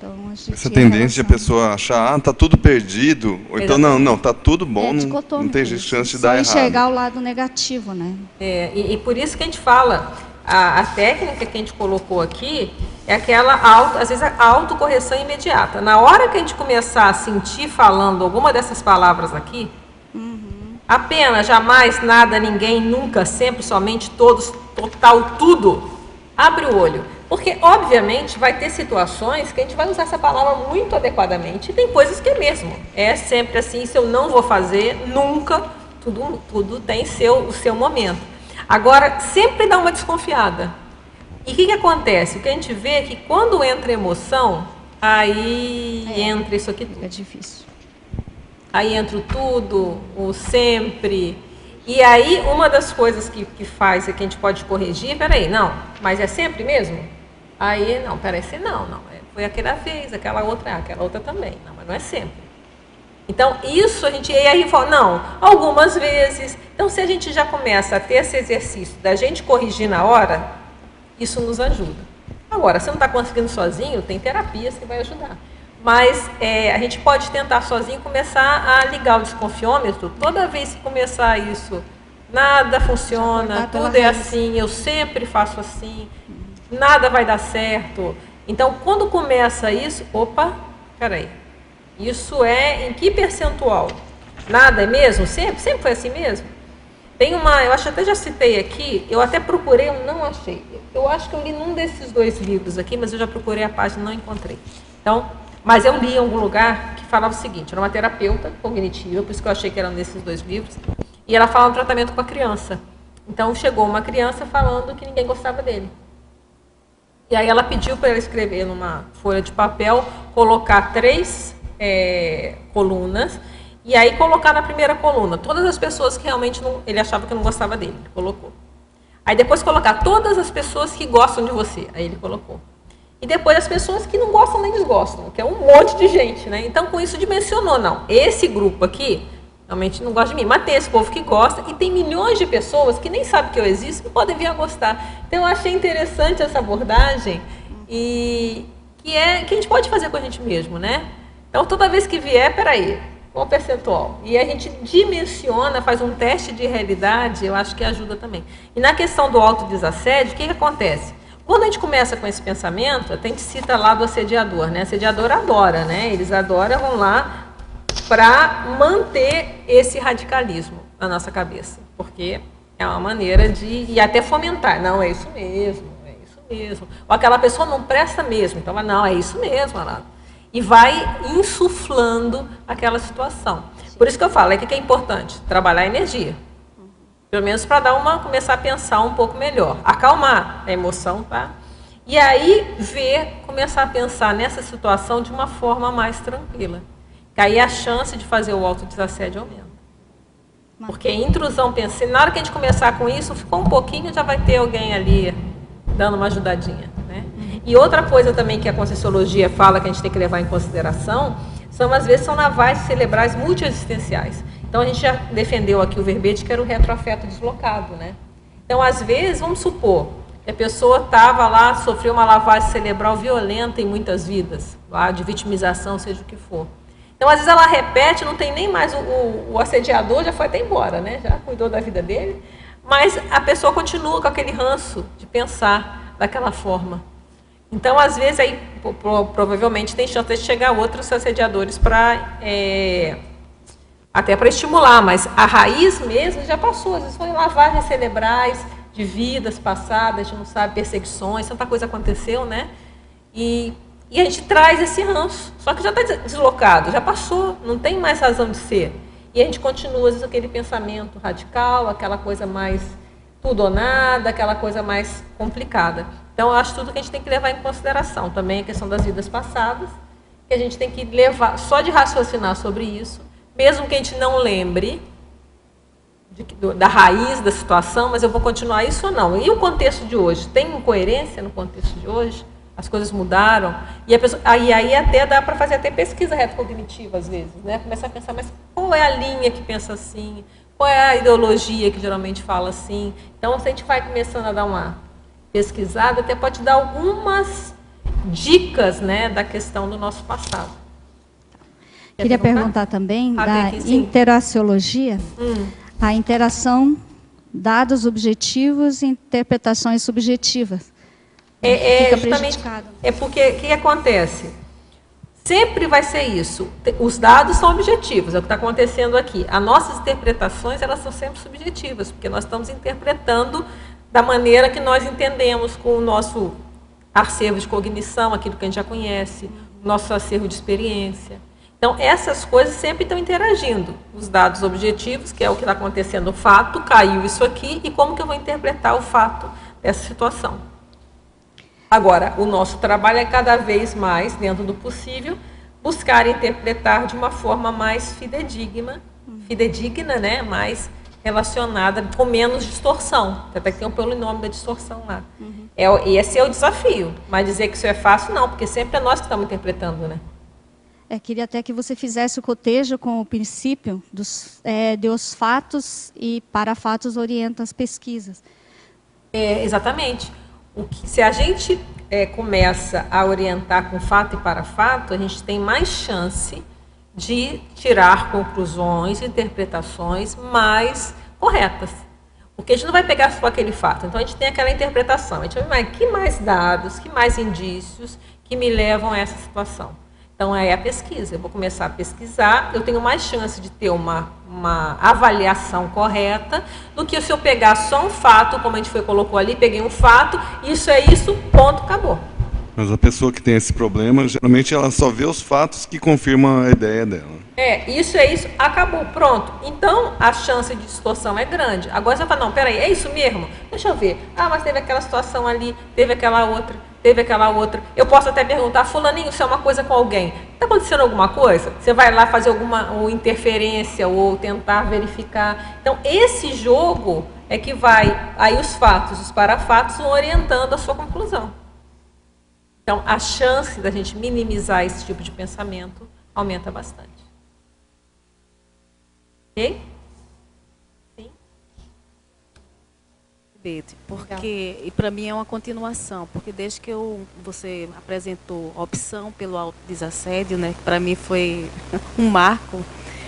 S3: Então,
S1: essa tendência de a pessoa achar, tá tudo perdido, ou então, não, tá tudo bom, não tem chance de dar errado.
S3: Só enxergar o lado negativo, né?
S2: E por isso que a gente fala, a técnica que a gente colocou aqui é aquela, às vezes, a autocorreção imediata. Na hora que a gente começar a sentir falando alguma dessas palavras aqui, apenas, jamais, nada, ninguém, nunca, sempre, somente, todos, total, tudo, abre o olho. Porque, obviamente, vai ter situações que a gente vai usar essa palavra muito adequadamente. E tem coisas que é mesmo. É sempre assim, isso eu não vou fazer, nunca. Tudo tem o seu momento. Agora, sempre dá uma desconfiada. E o que acontece? O que a gente vê é que quando entra emoção, aí entra isso aqui tudo.
S3: É difícil.
S2: Aí entra o tudo, o sempre... E aí, uma das coisas que faz é que a gente pode corrigir, peraí, não, mas é sempre mesmo? Aí, não, peraí, não, foi aquela vez, aquela outra também, não, mas não é sempre. Então, isso a gente, e aí fala, não, algumas vezes. Então, se a gente já começa a ter esse exercício da gente corrigir na hora, isso nos ajuda. Agora, se não está conseguindo sozinho, tem terapias que vai ajudar. Mas a gente pode tentar sozinho começar a ligar o desconfiômetro. Toda vez que começar isso, nada funciona, tudo é assim, eu sempre faço assim, nada vai dar certo. Então, quando começa isso, opa, peraí, isso é em que percentual? Nada é mesmo? Sempre foi assim mesmo? Tem eu acho que até já citei aqui, eu até procurei, eu não achei. Eu acho que eu li num desses 2 livros aqui, mas eu já procurei a página e não encontrei. Então, mas eu li em algum lugar que falava o seguinte, era uma terapeuta cognitiva, por isso que eu achei que era nesses 2 livros, e ela fala um tratamento com a criança. Então, chegou uma criança falando que ninguém gostava dele. E aí ela pediu para ele escrever numa folha de papel, colocar 3 colunas, e aí colocar na primeira coluna todas as pessoas que realmente ele achava que não gostava dele, ele colocou. Aí depois colocar todas as pessoas que gostam de você, aí ele colocou. E depois as pessoas que não gostam nem desgostam, que é um monte de gente, né? Então, com isso dimensionou, não, esse grupo aqui realmente não gosta de mim, mas tem esse povo que gosta e tem milhões de pessoas que nem sabem que eu existo e podem vir a gostar. Então, eu achei interessante essa abordagem e que a gente pode fazer com a gente mesmo, né? Então, toda vez que vier, peraí, qual o percentual? E a gente dimensiona, faz um teste de realidade, eu acho que ajuda também. E na questão do autodesassédio, o que acontece? Quando a gente começa com esse pensamento, a gente cita lá do assediador, né? O assediador adora, né? Eles adoram, vão lá para manter esse radicalismo na nossa cabeça, porque é uma maneira de, e até fomentar, não, é isso mesmo, ou aquela pessoa não presta mesmo, então, não, é isso mesmo, Arado. E vai insuflando aquela situação. Por isso que eu falo, que é importante trabalhar a energia. Pelo menos para começar a pensar um pouco melhor. Acalmar a emoção, tá? E aí começar a pensar nessa situação de uma forma mais tranquila. Que aí a chance de fazer o autodesassédio aumenta. Porque intrusão, pensei, na hora que a gente começar com isso, ficou um pouquinho, já vai ter alguém ali dando uma ajudadinha, né? E outra coisa também que a Conscienciologia fala que a gente tem que levar em consideração, às vezes são navais cerebrais multiexistenciais. Então, a gente já defendeu aqui o verbete que era o retroafeto deslocado, né? Então, às vezes, vamos supor que a pessoa estava lá, sofreu uma lavagem cerebral violenta em muitas vidas, lá de vitimização, seja o que for. Então, às vezes, ela repete, não tem nem mais o assediador, já foi até embora, né? Já cuidou da vida dele, mas a pessoa continua com aquele ranço de pensar daquela forma. Então, às vezes, aí, provavelmente, tem chance de chegar outros assediadores para... até para estimular, mas a raiz mesmo já passou, às vezes foi lavagens cerebrais, de vidas passadas, a gente não sabe, perseguições, tanta coisa aconteceu, né? E a gente traz esse ranço, só que já está deslocado, já passou, não tem mais razão de ser. E a gente continua, às vezes, aquele pensamento radical, aquela coisa mais tudo ou nada, aquela coisa mais complicada. Então, eu acho tudo que a gente tem que levar em consideração. Também a questão das vidas passadas, que a gente tem que levar, só de raciocinar sobre isso, mesmo que a gente não lembre da raiz da situação, mas eu vou continuar isso ou não. E o contexto de hoje? Tem incoerência no contexto de hoje? As coisas mudaram? E a pessoa, aí até dá para fazer até pesquisa retrocognitiva, às vezes, né? Começar a pensar, mas qual é a linha que pensa assim? Qual é a ideologia que geralmente fala assim? Então, se a gente vai começando a dar uma pesquisada, até pode dar algumas dicas, né, da questão do nosso passado.
S3: Queria perguntar também da interaciologia, a interação, dados objetivos e interpretações subjetivas. Fica prejudicado.
S2: É porque o que acontece? Sempre vai ser isso. Os dados são objetivos, é o que está acontecendo aqui. As nossas interpretações, elas são sempre subjetivas, porque nós estamos interpretando da maneira que nós entendemos, com o nosso acervo de cognição, aquilo que a gente já conhece, o nosso acervo de experiência. Então, essas coisas sempre estão interagindo. Os dados objetivos, que é o que está acontecendo, o fato, caiu isso aqui, e como que eu vou interpretar o fato dessa situação. Agora, o nosso trabalho é cada vez mais, dentro do possível, buscar interpretar de uma forma mais fidedigna, né? Mais relacionada, com menos distorção. Até que tem um polinômio da distorção lá. Esse é o desafio. Mas dizer que isso é fácil, não, porque sempre é nós que estamos interpretando, né?
S3: Queria até que você fizesse o cotejo com o princípio de os fatos e para fatos orientam as pesquisas.
S2: Exatamente. Se a gente começa a orientar com fato e para fato, a gente tem mais chance de tirar conclusões, interpretações mais corretas. Porque a gente não vai pegar só aquele fato. Então, a gente tem aquela interpretação. A gente vai ver que mais dados, que mais indícios que me levam a essa situação. Então, é a pesquisa. Eu vou começar a pesquisar, eu tenho mais chance de ter uma avaliação correta do que se eu pegar só um fato, como a gente colocou ali, peguei um fato, isso é isso, ponto, acabou.
S1: Mas a pessoa que tem esse problema, geralmente ela só vê os fatos que confirmam a ideia dela.
S2: Isso é isso, acabou, pronto. Então, a chance de distorção é grande. Agora você fala, não, peraí, é isso mesmo? Deixa eu ver. Mas teve aquela situação ali, teve aquela outra. Eu posso até perguntar, fulaninho, se é uma coisa com alguém, está acontecendo alguma coisa? Você vai lá fazer alguma interferência ou tentar verificar. Então, esse jogo é que vai, aí os fatos, os parafatos vão orientando a sua conclusão. Então, a chance da gente minimizar esse tipo de pensamento aumenta bastante. Ok?
S4: Porque, e para mim é uma continuação, porque desde que você apresentou a opção pelo autodesassédio, né, que para mim foi um marco,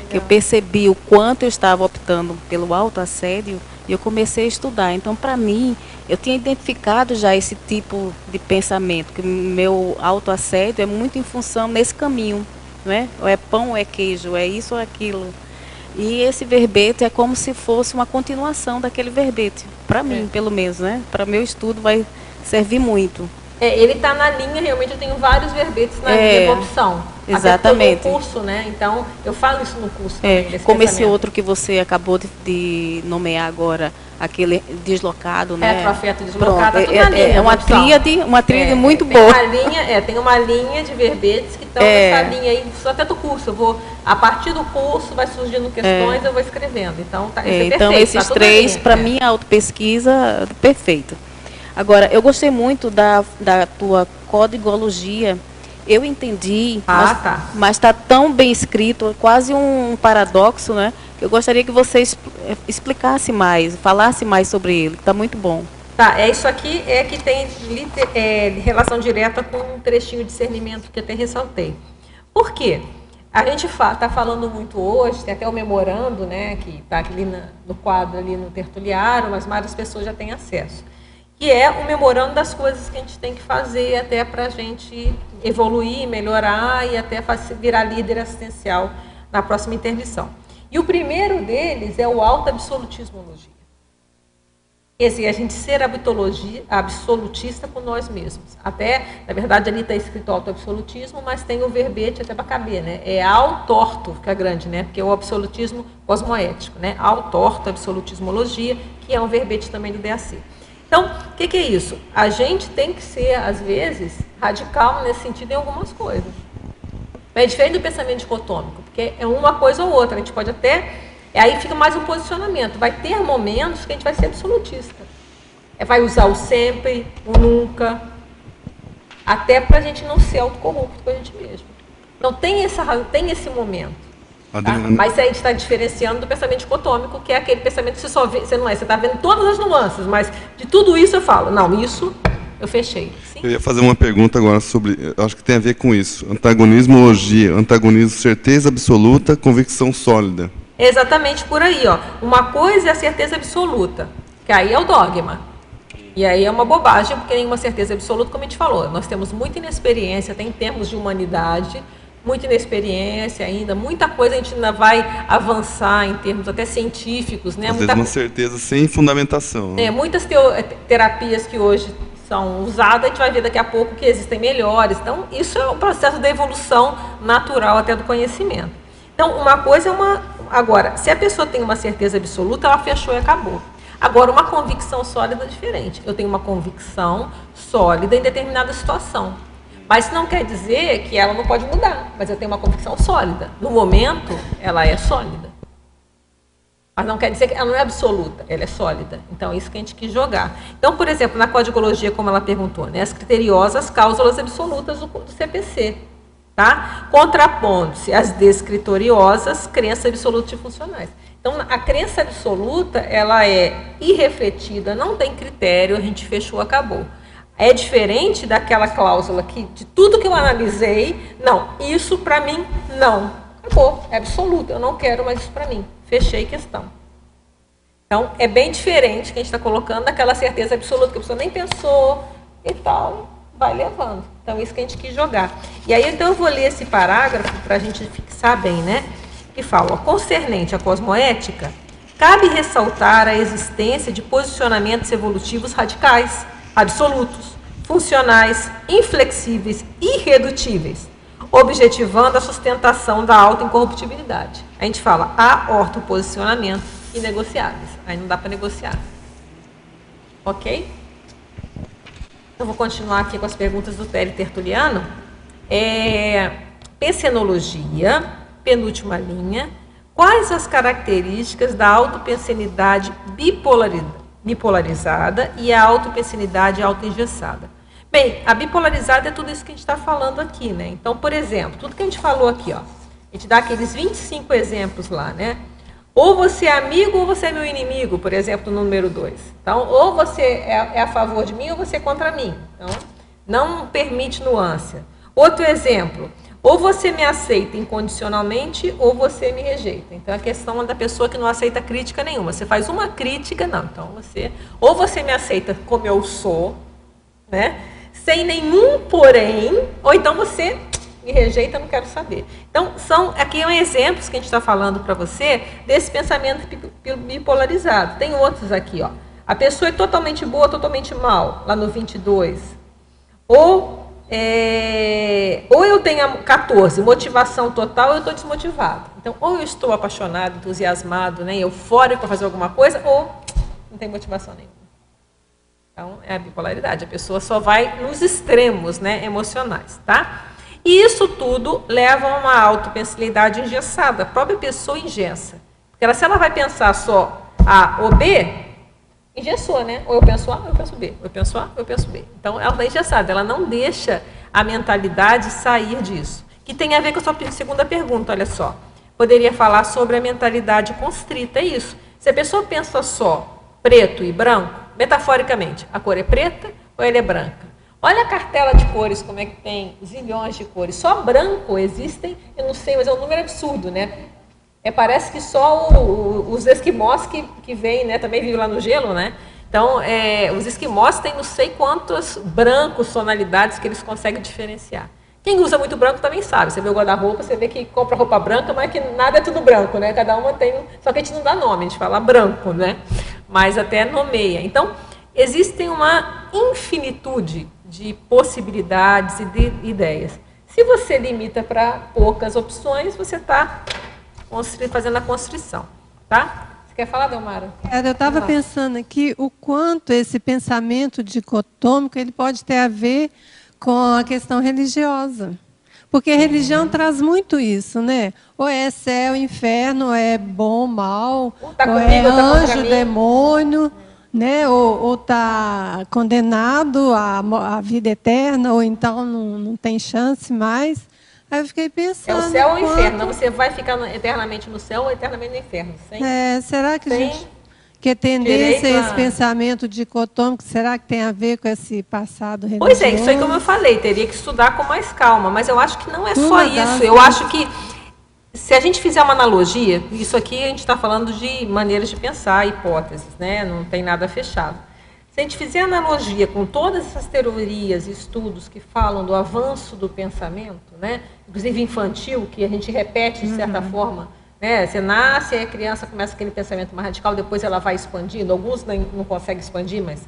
S4: que eu percebi o quanto eu estava optando pelo autoassédio, e eu comecei a estudar. Então, para mim, eu tinha identificado já esse tipo de pensamento, que o meu autoassédio é muito em função nesse caminho, né? Ou é pão ou é queijo, é isso ou aquilo. E esse verbete é como se fosse uma continuação daquele verbete. Para mim, pelo menos, né? Para meu estudo vai servir muito.
S2: Ele está na linha, realmente eu tenho vários verbetes na linha de opção.
S4: Exatamente.
S2: Até no curso, né? Então, eu falo isso no curso também.
S4: Como esse outro que você acabou de nomear agora, aquele deslocado, né?
S2: Retroafeto deslocado, tá tudo na linha.
S4: É uma tríade muito boa.
S2: Tem uma linha de verbetes que estão nessa linha aí, até do curso. A partir do curso, vai surgindo questões, eu vou escrevendo. Então,
S4: então esses três, para mim, a autopesquisa, perfeito. Agora, eu gostei muito da tua codigologia. Eu entendi, mas está tão bem escrito, quase um paradoxo, né? Eu gostaria que você explicasse mais, falasse mais sobre ele, está muito bom.
S2: Isso aqui é que tem relação direta com um trechinho de discernimento que eu até ressaltei. Por quê? A gente está falando muito hoje, tem até o memorando, né, que está ali no quadro, ali no tertuliário, mas várias pessoas já têm acesso. Que é o memorando das coisas que a gente tem que fazer até para a gente evoluir, melhorar e até virar líder assistencial na próxima intervenção. E o primeiro deles é o autoabsolutismologia. Quer dizer, a gente ser absolutista com nós mesmos. Até, na verdade, ali está escrito autoabsolutismo, mas tem o verbete até para caber, né? É autorto, fica grande, né? Porque é o absolutismo cosmoético, né? Autorto, absolutismologia, que é um verbete também do DAC. Então, o que é isso? A gente tem que ser, às vezes, radical nesse sentido em algumas coisas. É diferente do pensamento dicotômico, porque é uma coisa ou outra. A gente pode até... Aí fica mais um posicionamento. Vai ter momentos que a gente vai ser absolutista. Vai usar o sempre, o nunca, até para a gente não ser autocorrupto com a gente mesmo. Então tem esse momento. Tá? Mas a gente está diferenciando do pensamento dicotômico, que é aquele pensamento que você só vê, você está vendo todas as nuances, mas de tudo isso eu falo, não, isso eu fechei. Sim?
S1: Eu ia fazer uma pergunta agora sobre, acho que tem a ver com isso. Antagonismologia, antagonismo, certeza absoluta, convicção sólida.
S2: É exatamente por aí, ó. Uma coisa é a certeza absoluta, que aí é o dogma. E aí é uma bobagem, porque nenhuma certeza absoluta, como a gente falou. Nós temos muita inexperiência, tem termos de humanidade, muita inexperiência ainda, muita coisa a gente ainda vai avançar em termos até científicos, né?
S1: Às vezes uma certeza sem fundamentação.
S2: Né? Muitas terapias que hoje são usadas, a gente vai ver daqui a pouco que existem melhores. Então, isso é um processo de evolução natural até do conhecimento. Então, uma coisa é uma... Agora, se a pessoa tem uma certeza absoluta, ela fechou e acabou. Agora, uma convicção sólida é diferente. Eu tenho uma convicção sólida em determinada situação. Mas isso não quer dizer que ela não pode mudar. Mas eu tenho uma convicção sólida. No momento, ela é sólida. Mas não quer dizer que ela não é absoluta, ela é sólida. Então, é isso que a gente quis jogar. Então, por exemplo, na codigologia, como ela perguntou, né, as criteriosas cláusulas absolutas do CPC. Tá? Contrapondo-se às descritoriosas crenças absolutas e funcionais. Então, a crença absoluta, ela é irrefletida, não tem critério, a gente fechou, acabou. É diferente daquela cláusula que, de tudo que eu analisei, não, isso para mim, não. Acabou, é absoluto, eu não quero mais isso para mim. Fechei questão. Então, é bem diferente que a gente está colocando aquela certeza absoluta, que a pessoa nem pensou e tal, vai levando. Então, isso que a gente quis jogar. E aí, então, eu vou ler esse parágrafo para a gente fixar bem, né? Que fala, concernente à cosmoética, cabe ressaltar a existência de posicionamentos evolutivos radicais, absolutos, funcionais, inflexíveis, irredutíveis, objetivando a sustentação da auto-incorruptibilidade. A gente fala, há ortoposicionamentos inegociáveis. Aí não dá para negociar. Ok? Eu vou continuar aqui com as perguntas do Télio Tertuliano. Pensenologia, penúltima linha. Quais as características da autopensenidade bipolarizada e a autopensenidade autoengessada? Bem, a bipolarizada é tudo isso que a gente está falando aqui, né? Então, por exemplo, tudo que a gente falou aqui, ó, a gente dá aqueles 25 exemplos lá, né? Ou você é amigo ou você é meu inimigo, por exemplo, no número 2. Então, ou você é a favor de mim ou você é contra mim. Então, não permite nuance. Outro exemplo, ou você me aceita incondicionalmente ou você me rejeita. Então, a questão é da pessoa que não aceita crítica nenhuma. Você faz uma crítica, não. Então, ou você me aceita como eu sou, né? Sem nenhum porém, ou então você me rejeita, não quero saber. Então, aqui exemplos que a gente está falando para você desse pensamento bipolarizado. Tem outros aqui, ó. A pessoa é totalmente boa, totalmente mal, lá no 22. Ou eu tenho 14, motivação total, ou eu estou desmotivado. Então, ou eu estou apaixonado, entusiasmado, né, eufórico para fazer alguma coisa, ou não tem motivação nenhuma. Então, é a bipolaridade. A pessoa só vai nos extremos, né, emocionais, tá? E isso tudo leva a uma autopensilidade engessada. A própria pessoa engessa. Porque se ela vai pensar só A ou B, engessou, né? Ou eu penso A, ou eu penso B. Ou eu penso A, ou eu penso B. Então, ela está engessada. Ela não deixa a mentalidade sair disso. Que tem a ver com a sua segunda pergunta, olha só. Poderia falar sobre a mentalidade constrita. É isso. Se a pessoa pensa só preto e branco, metaforicamente, a cor é preta ou ela é branca? Olha a cartela de cores, como é que tem zilhões de cores. Só branco existem, eu não sei, mas é um número absurdo, né? Parece que só os esquimós que vêm, né? Também vivem lá no gelo, né? Então, os esquimós têm não sei quantos brancos, tonalidades que eles conseguem diferenciar. Quem usa muito branco também sabe. Você vê o guarda-roupa, você vê que compra roupa branca, mas que nada é tudo branco, né? Cada uma tem... Só que a gente não dá nome, a gente fala branco, né? mas até nomeia. Então, existem uma infinitude de possibilidades e de ideias. Se você limita para poucas opções, você está fazendo a constrição, tá? Você quer falar, Delmara?
S5: Eu estava pensando aqui o quanto esse pensamento dicotômico ele pode ter a ver com a questão religiosa. Porque a religião traz muito isso, né? Ou é céu, inferno, ou é bom, mal,
S2: tá
S5: ou
S2: comigo,
S5: é anjo,
S2: tá
S5: demônio, né? Ou está condenado à vida eterna, ou então não tem chance mais. Aí eu fiquei pensando...
S2: É o céu ou o inferno. Você vai ficar eternamente no céu ou eternamente no inferno.
S5: Será que a gente... Que tendência esse pensamento dicotômico, será que tem a ver com esse passado religioso?
S2: Pois é, isso aí como eu falei, teria que estudar com mais calma, mas eu acho que não é só isso. Eu acho que, se a gente fizer uma analogia, isso aqui a gente está falando de maneiras de pensar, hipóteses, né? Não tem nada fechado. Se a gente fizer analogia com todas essas teorias e estudos que falam do avanço do pensamento, né? Inclusive infantil, que a gente repete de certa forma, né? Você nasce, aí a criança começa aquele pensamento mais radical, depois ela vai expandindo. Alguns não conseguem expandir, mas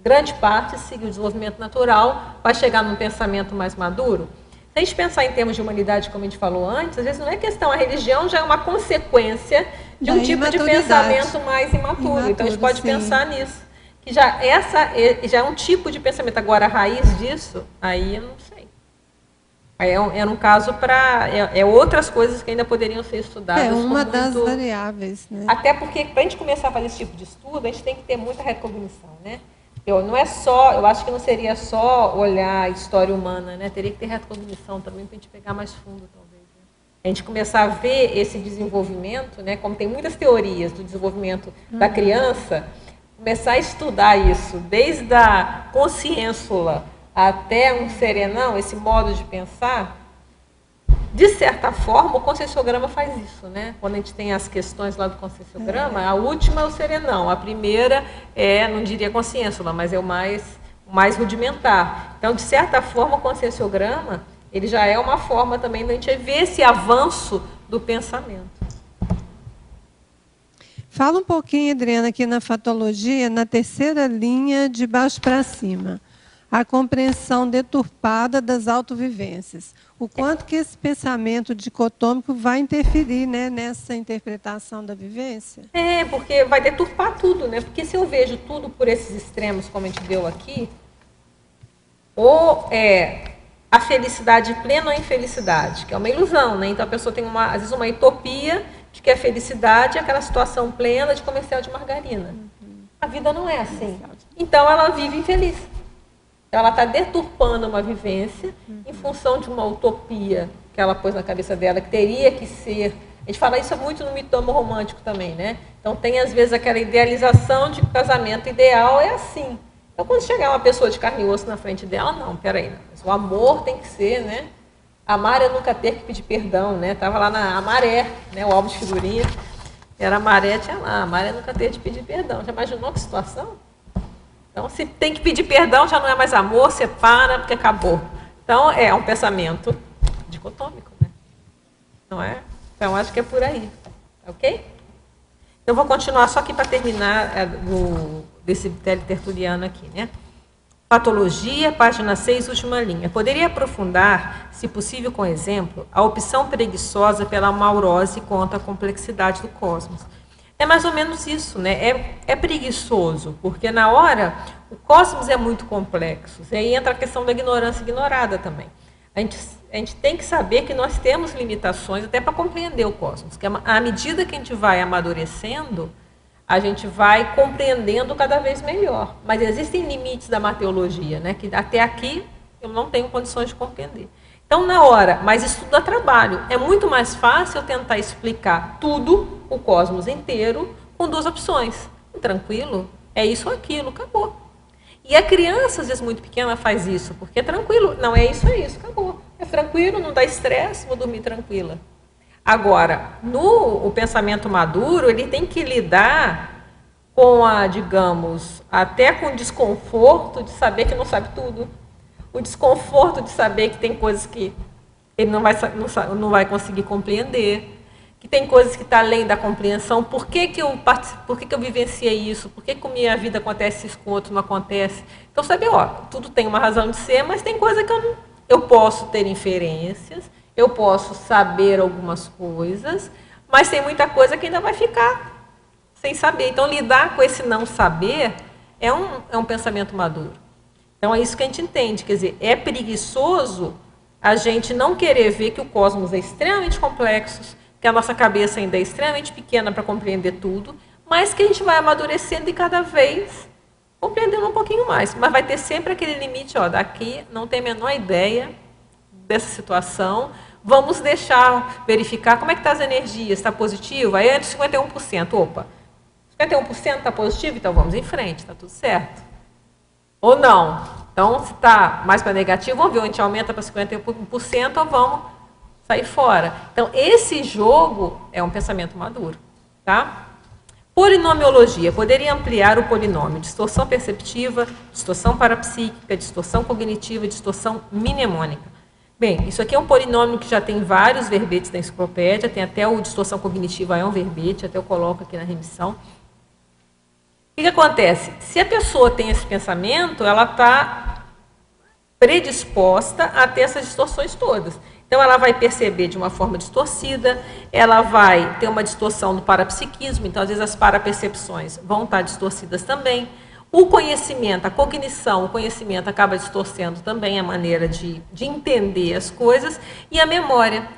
S2: grande parte segue o desenvolvimento natural, vai chegar num pensamento mais maduro. Se a gente pensar em termos de humanidade, como a gente falou antes, às vezes não é questão, a religião já é uma consequência de um tipo de pensamento mais imaturo. Então a gente pode pensar nisso. Que já é um tipo de pensamento. Agora, a raiz disso, aí eu não sei. Aí era um caso para... outras coisas que ainda poderiam ser estudadas.
S5: É uma das variáveis, né?
S2: Até porque, para a gente começar a fazer esse tipo de estudo, a gente tem que ter muita recognição, né? Não é só... Eu acho que não seria só olhar a história humana, né? Teria que ter recognição também para a gente pegar mais fundo, talvez. Né? A gente começar a ver esse desenvolvimento, né? Como tem muitas teorias do desenvolvimento da criança, começar a estudar isso, desde a consciênsula até um serenão, esse modo de pensar, de certa forma, o conscienciograma faz isso, né? Quando a gente tem as questões lá do conscienciograma, a última é o serenão, a primeira não diria consciênsula, mas é o mais rudimentar. Então, de certa forma, o conscienciograma, ele já é uma forma também da gente ver esse avanço do pensamento.
S5: Fala um pouquinho, Adriana, aqui na fatologia, na terceira linha, de baixo para cima. A compreensão deturpada das autovivências. O quanto que esse pensamento dicotômico vai interferir, né, nessa interpretação da vivência?
S2: Porque vai deturpar tudo, né? Porque se eu vejo tudo por esses extremos, como a gente deu aqui, ou a felicidade plena ou a infelicidade, que é uma ilusão, né? Então a pessoa tem, às vezes, uma utopia de que a felicidade é aquela situação plena de comercial de margarina. A vida não é assim. Então ela vive infeliz. Ela está deturpando uma vivência em função de uma utopia que ela pôs na cabeça dela, que teria que ser... A gente fala isso muito no mitoma romântico também, né? Então tem, às vezes, aquela idealização de que o casamento ideal é assim. Então, quando chegar uma pessoa de carne e osso na frente dela, não, peraí, mas o amor tem que ser, né? Amar é nunca ter que pedir perdão, né? Estava lá na Maré, né? O álbum de figurinha. Era a Maré, tinha lá, Amar é nunca ter de pedir perdão. Já imaginou que situação? Então, se tem que pedir perdão, já não é mais amor, separa, porque acabou. Então, é um pensamento dicotômico, né? Não é? Então, acho que é por aí. Ok? Então, vou continuar só aqui para terminar desse tertuliano aqui, né? Patologia, página 6, última linha. Poderia aprofundar, se possível com exemplo, a opção preguiçosa pela maurose quanto à complexidade do cosmos. É mais ou menos isso, né? É preguiçoso, porque na hora o cosmos é muito complexo. E aí entra a questão da ignorância ignorada também. A gente tem que saber que nós temos limitações até para compreender o cosmos. Que à medida que a gente vai amadurecendo, a gente vai compreendendo cada vez melhor. Mas existem limites da mateologia, né? Que até aqui eu não tenho condições de compreender. Então, na hora, mas isso tudo dá trabalho. É muito mais fácil eu tentar explicar tudo, o cosmos inteiro, com duas opções. Tranquilo, é isso ou aquilo, acabou. E a criança, às vezes muito pequena, faz isso, porque é tranquilo. Não, é isso, acabou. É tranquilo, não dá estresse, vou dormir tranquila. Agora, o pensamento maduro, ele tem que lidar com digamos, até com o desconforto de saber que não sabe tudo. O desconforto de saber que tem coisas que ele não vai conseguir compreender. que tem coisas que estão além da compreensão. Por que eu vivenciei isso? Por que com minha vida acontece isso, com outro não acontece? Então, saber, ó, tudo tem uma razão de ser, mas tem coisa que eu posso ter inferências, eu posso saber algumas coisas, mas tem muita coisa que ainda vai ficar sem saber. Então, lidar com esse não saber é um pensamento maduro. Então, é isso que a gente entende. Quer dizer, é preguiçoso a gente não querer ver que o cosmos é extremamente complexo, que a nossa cabeça ainda é extremamente pequena para compreender tudo, mas que a gente vai amadurecendo e cada vez compreendendo um pouquinho mais. Mas vai ter sempre aquele limite, ó, daqui não tem a menor ideia dessa situação, vamos deixar verificar como é que está as energias, está positivo? Aí é de 51%, opa, 51% está positivo, então vamos em frente, está tudo certo. Ou não. Então, se está mais para negativo, vamos ver, a gente aumenta para 51% ou vamos sair fora. Então, esse jogo é um pensamento maduro. Tá? Polinomiologia. Poderia ampliar o polinômio. Distorção perceptiva, distorção parapsíquica, distorção cognitiva, distorção mnemônica. Bem, isso aqui é um polinômio que já tem vários verbetes da enciclopédia, tem até o distorção cognitiva, é um verbete, até eu coloco aqui na remissão. O que acontece? Se a pessoa tem esse pensamento, ela está predisposta a ter essas distorções todas. Então, ela vai perceber de uma forma distorcida, ela vai ter uma distorção no parapsiquismo, então, às vezes, as parapercepções vão estar distorcidas também. O conhecimento, a cognição, o conhecimento acaba distorcendo também a maneira de entender as coisas. E a memória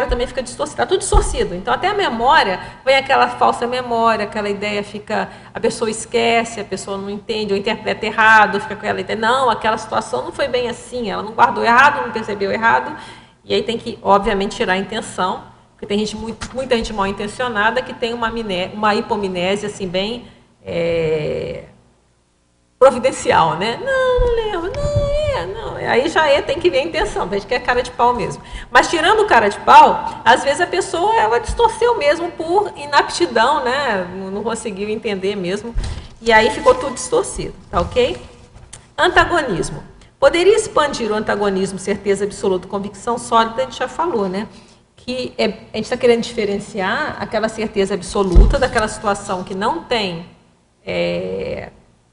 S2: também fica distorcida, está tudo distorcido. Então, até a memória, vem aquela falsa memória, aquela ideia fica, a pessoa esquece, a pessoa não entende, ou interpreta errado, fica com aquela ideia, não, aquela situação não foi bem assim, ela não guardou errado, não percebeu errado. E aí tem que, obviamente, tirar a intenção, porque tem gente, muita gente mal intencionada que tem uma hipomnésia assim, bem providencial, né? Não lembro, não. Aí já tem que ver a intenção, a gente quer cara de pau mesmo. Mas tirando o cara de pau, às vezes a pessoa ela distorceu mesmo por inaptidão, né? Não conseguiu entender mesmo, e aí ficou tudo distorcido, tá ok? Antagonismo. Poderia expandir o antagonismo, certeza absoluta, convicção sólida, a gente já falou, né? Que a gente está querendo diferenciar aquela certeza absoluta daquela situação que não tem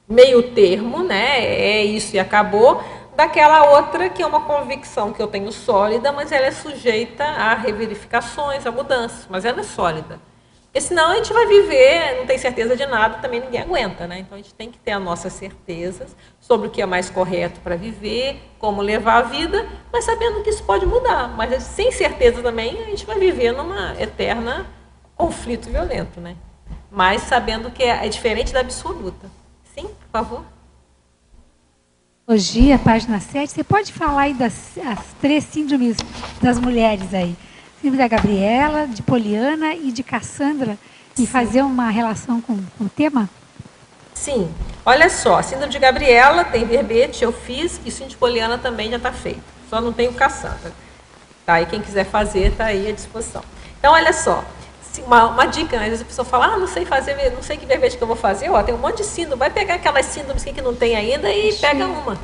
S2: meio termo, né? É isso e acabou, daquela outra que é uma convicção que eu tenho sólida, mas ela é sujeita a reverificações, a mudanças, mas ela é sólida. Porque senão a gente vai viver, não tem certeza de nada, também ninguém aguenta, né? Então a gente tem que ter as nossas certezas sobre o que é mais correto para viver, como levar a vida, mas sabendo que isso pode mudar. Mas sem certeza também a gente vai viver numa eterna conflito violento, né? Mas sabendo que é diferente da absoluta. Sim, por favor.
S6: Psicologia, página 7, você pode falar aí das 3 síndromes das mulheres aí? Síndrome da Gabriela, de Poliana e de Cassandra, e fazer uma relação com o tema?
S2: Sim. Olha só, síndrome de Gabriela tem verbete, eu fiz, e síndrome de Poliana também já está feito. Só não tem o Cassandra. Tá? E quem quiser fazer, está aí à disposição. Então, olha só, uma dica, né? Às vezes a pessoa fala, não sei fazer, não sei que verbete que eu vou fazer, ó, tem um monte de síndrome, vai pegar aquelas síndromes que não tem ainda e pega uma.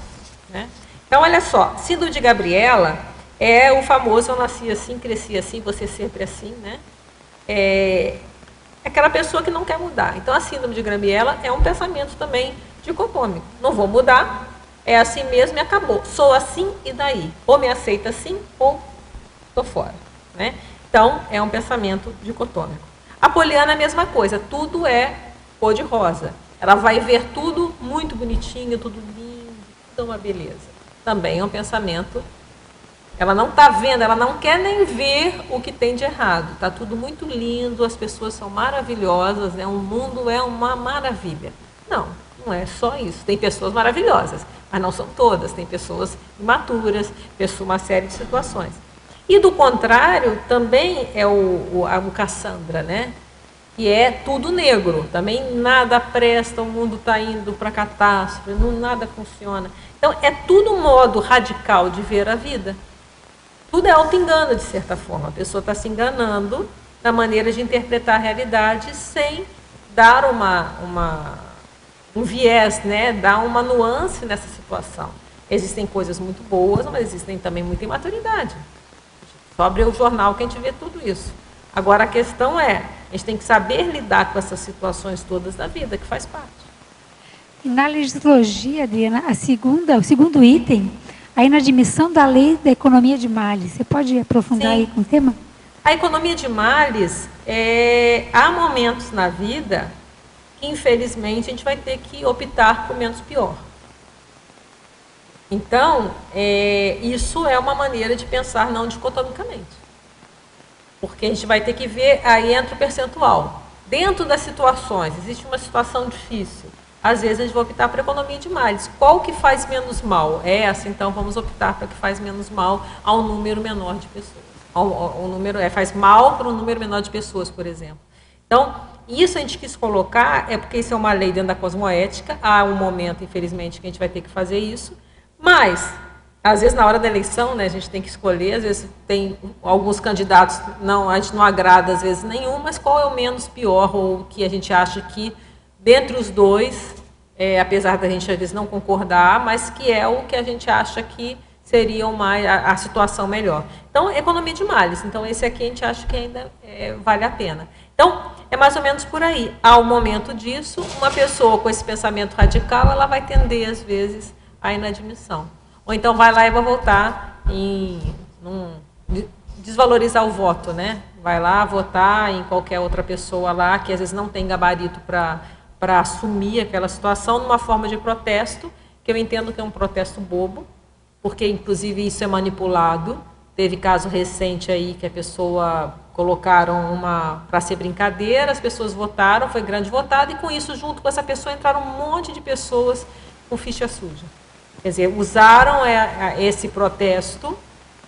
S2: Né? Então, olha só, síndrome de Gabriela é o famoso, eu nasci assim, cresci assim, você sempre assim, né? É aquela pessoa que não quer mudar. Então, a síndrome de Gabriela é um pensamento também dicotômico. Não vou mudar, é assim mesmo e acabou. Sou assim e daí? Ou me aceita assim, ou estou fora. Né? Então, é um pensamento dicotômico. A Poliana é a mesma coisa, tudo é cor-de-rosa. Ela vai ver tudo muito bonitinho, tudo lindo, tudo uma beleza. Também é um pensamento. Ela não está vendo, ela não quer nem ver o que tem de errado. Está tudo muito lindo, as pessoas são maravilhosas, né? O mundo é uma maravilha. Não é só isso. Tem pessoas maravilhosas, mas não são todas. Tem pessoas imaturas, uma série de situações. E do contrário, também é a Cassandra, né? Que é tudo negro. Também nada presta, o mundo está indo para catástrofe, nada funciona. Então, é tudo um modo radical de ver a vida. Tudo é auto-engano, de certa forma. A pessoa está se enganando na maneira de interpretar a realidade sem dar um viés, né? Dar uma nuance nessa situação. Existem coisas muito boas, mas existem também muita imaturidade. Só abrir o jornal que a gente vê tudo isso. Agora, a questão é, a gente tem que saber lidar com essas situações todas da vida, que faz parte.
S6: E na legislação, Adriana, o segundo item, a inadmissão da lei da economia de males. Você pode aprofundar
S2: Sim.
S6: aí com o tema?
S2: A economia de males, há momentos na vida que, infelizmente, a gente vai ter que optar por menos pior. Então, isso é uma maneira de pensar não dicotomicamente. Porque a gente vai ter que ver, aí entra o percentual. Dentro das situações, existe uma situação difícil. Às vezes a gente vai optar por economia de males. Qual que faz menos mal? É essa, então vamos optar para que faz menos mal a um número menor de pessoas. Faz mal para um número menor de pessoas, por exemplo. Então, isso a gente quis colocar, porque isso é uma lei dentro da cosmoética. Há um momento, infelizmente, que a gente vai ter que fazer isso. Mas, às vezes, na hora da eleição, né, a gente tem que escolher, às vezes tem alguns candidatos, a gente não agrada, às vezes, nenhum, mas qual é o menos pior, ou que a gente acha que, dentre os dois, apesar da gente, às vezes, não concordar, mas que é o que a gente acha que seria a situação melhor. Então, economia de males. Então, esse aqui a gente acha que ainda vale a pena. Então, é mais ou menos por aí. Ao momento disso, uma pessoa com esse pensamento radical, ela vai tender, às vezes, à inadmissão. Ou então vai lá e vai voltar desvalorizar o voto, né? Vai lá votar em qualquer outra pessoa lá, que às vezes não tem gabarito para assumir aquela situação, numa forma de protesto, que eu entendo que é um protesto bobo, porque, inclusive, isso é manipulado. Teve caso recente aí que a pessoa colocaram para ser brincadeira, as pessoas votaram, foi grande votada, e com isso, junto com essa pessoa, entraram um monte de pessoas com ficha suja. Quer dizer, usaram esse protesto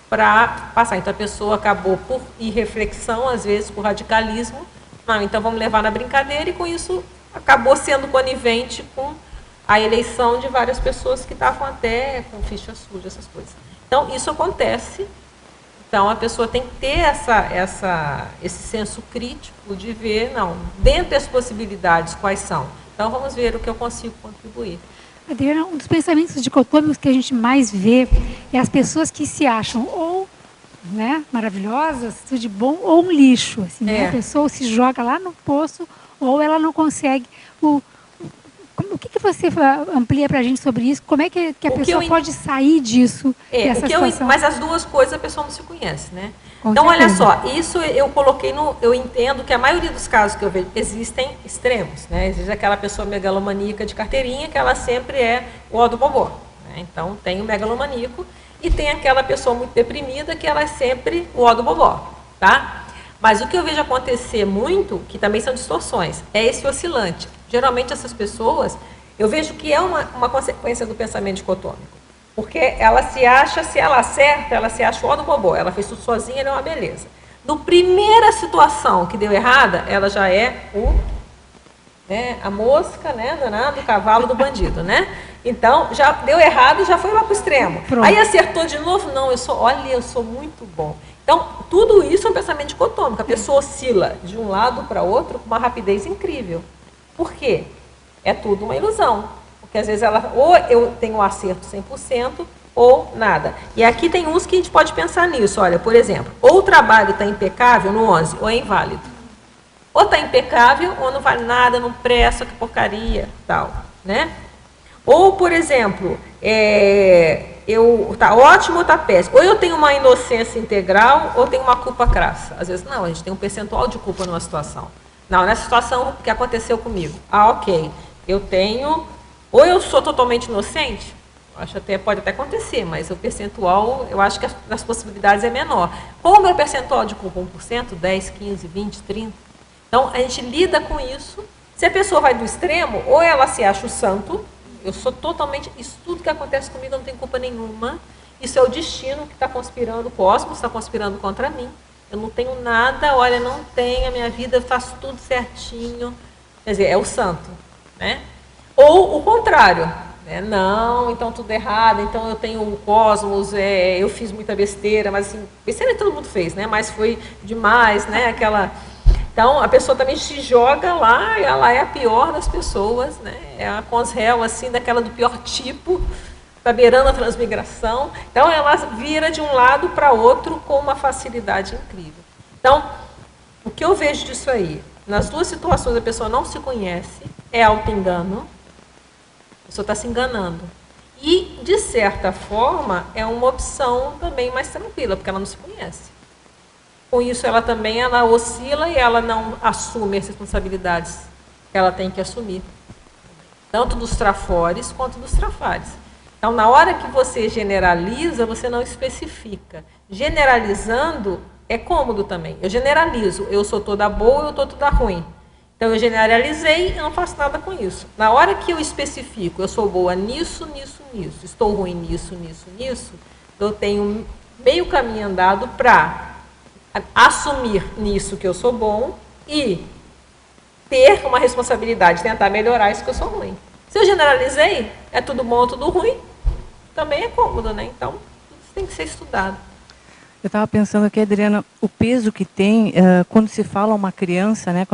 S2: para passar. Então, a pessoa acabou por irreflexão, às vezes, por radicalismo. Não, então vamos levar na brincadeira, e com isso acabou sendo conivente com a eleição de várias pessoas que estavam até com ficha suja, essas coisas. Então, isso acontece. Então, a pessoa tem que ter esse senso crítico de ver, dentro das possibilidades, quais são. Então, vamos ver o que eu consigo contribuir.
S6: Adriana, um dos pensamentos dicotômicos que a gente mais vê é as pessoas que se acham ou maravilhosas, tudo de bom, ou um lixo. Assim, né? A pessoa se joga lá no poço, ou ela não consegue... O que você amplia para a gente sobre isso? Como é que a pessoa pode sair disso, dessa situação?
S2: Mas as duas coisas a pessoa não se conhece, né?
S6: Com
S2: então,
S6: certeza.
S2: olha só, isso eu coloquei eu entendo que a maioria dos casos que eu vejo, existem extremos, né? Existe aquela pessoa megalomaníaca de carteirinha, que ela sempre é o ó do bobó, né? Então, tem o megalomaníaco, e tem aquela pessoa muito deprimida, que ela é sempre o ó do bobó, tá? Mas o que eu vejo acontecer muito, que também são distorções, é esse oscilante. Geralmente, essas pessoas, eu vejo que é uma consequência do pensamento dicotômico. Porque ela se acha, se ela acerta, ela se acha o ó do bobó. Ela fez tudo sozinha, ela é uma beleza. No primeira situação que deu errada, ela já é a mosca, né, do cavalo do bandido, né? Então, já deu errado, já foi lá para o extremo.
S6: Pronto.
S2: Aí acertou de novo, não, eu sou muito bom. Então, tudo isso é um pensamento dicotômico. A pessoa oscila de um lado para outro com uma rapidez incrível. Por quê? É tudo uma ilusão. Porque às vezes ou eu tenho um acerto 100%, ou nada. E aqui tem uns que a gente pode pensar nisso. Olha, por exemplo, ou o trabalho está impecável no 11, ou é inválido. Ou está impecável, ou não vale nada, não presta, que porcaria, tal, né? Ou, por exemplo, tá ótimo ou está péssimo. Ou eu tenho uma inocência integral, ou tenho uma culpa crassa. Às vezes, não, a gente tem um percentual de culpa numa situação. Não, nessa situação que aconteceu comigo. Ok, eu tenho... Ou eu sou totalmente inocente, acho pode até acontecer, mas o percentual, eu acho que as possibilidades é menor. Qual o meu percentual de culpa? 1%, 10%, 15%, 20%, 30%? Então, a gente lida com isso. Se a pessoa vai do extremo, ou ela se acha o santo, eu sou totalmente... Isso tudo que acontece comigo, eu não tenho culpa nenhuma. Isso é o destino que está conspirando, o cosmos está conspirando contra mim. Eu não tenho nada, olha, não tenho, a minha vida, eu faço tudo certinho. Quer dizer, é o santo, né? Ou o contrário, né? Não, então tudo errado, então eu tenho o cosmos, eu fiz muita besteira, mas assim, besteira todo mundo fez, né? Mas foi demais, né? Então, a pessoa também se joga lá, e ela é a pior das pessoas, né? É a consréu, assim, daquela do pior tipo, está beirando a transmigração. Então, ela vira de um lado para outro com uma facilidade incrível. Então, O que eu vejo disso aí? Nas duas situações a pessoa não se conhece, é auto-engano, a pessoa está se enganando. E, de certa forma, é uma opção também mais tranquila, porque ela não se conhece. Com isso, ela também oscila e ela não assume as responsabilidades que ela tem que assumir. Tanto dos trafores quanto dos trafares. Então, na hora que você generaliza, você não especifica. Generalizando é cômodo também. Eu generalizo, eu sou toda boa, eu sou toda ruim. Então, eu generalizei e não faço nada com isso. Na hora que eu especifico, eu sou boa nisso, nisso, nisso, estou ruim nisso, nisso, nisso, eu tenho meio caminho andado para assumir nisso que eu sou bom e ter uma responsabilidade, tentar melhorar isso que eu sou ruim. Se eu generalizei, é tudo bom ou tudo ruim, também é cômodo, né? Então, isso tem que ser estudado.
S7: Eu estava pensando aqui, Adriana, o peso que tem quando se fala a uma criança, né,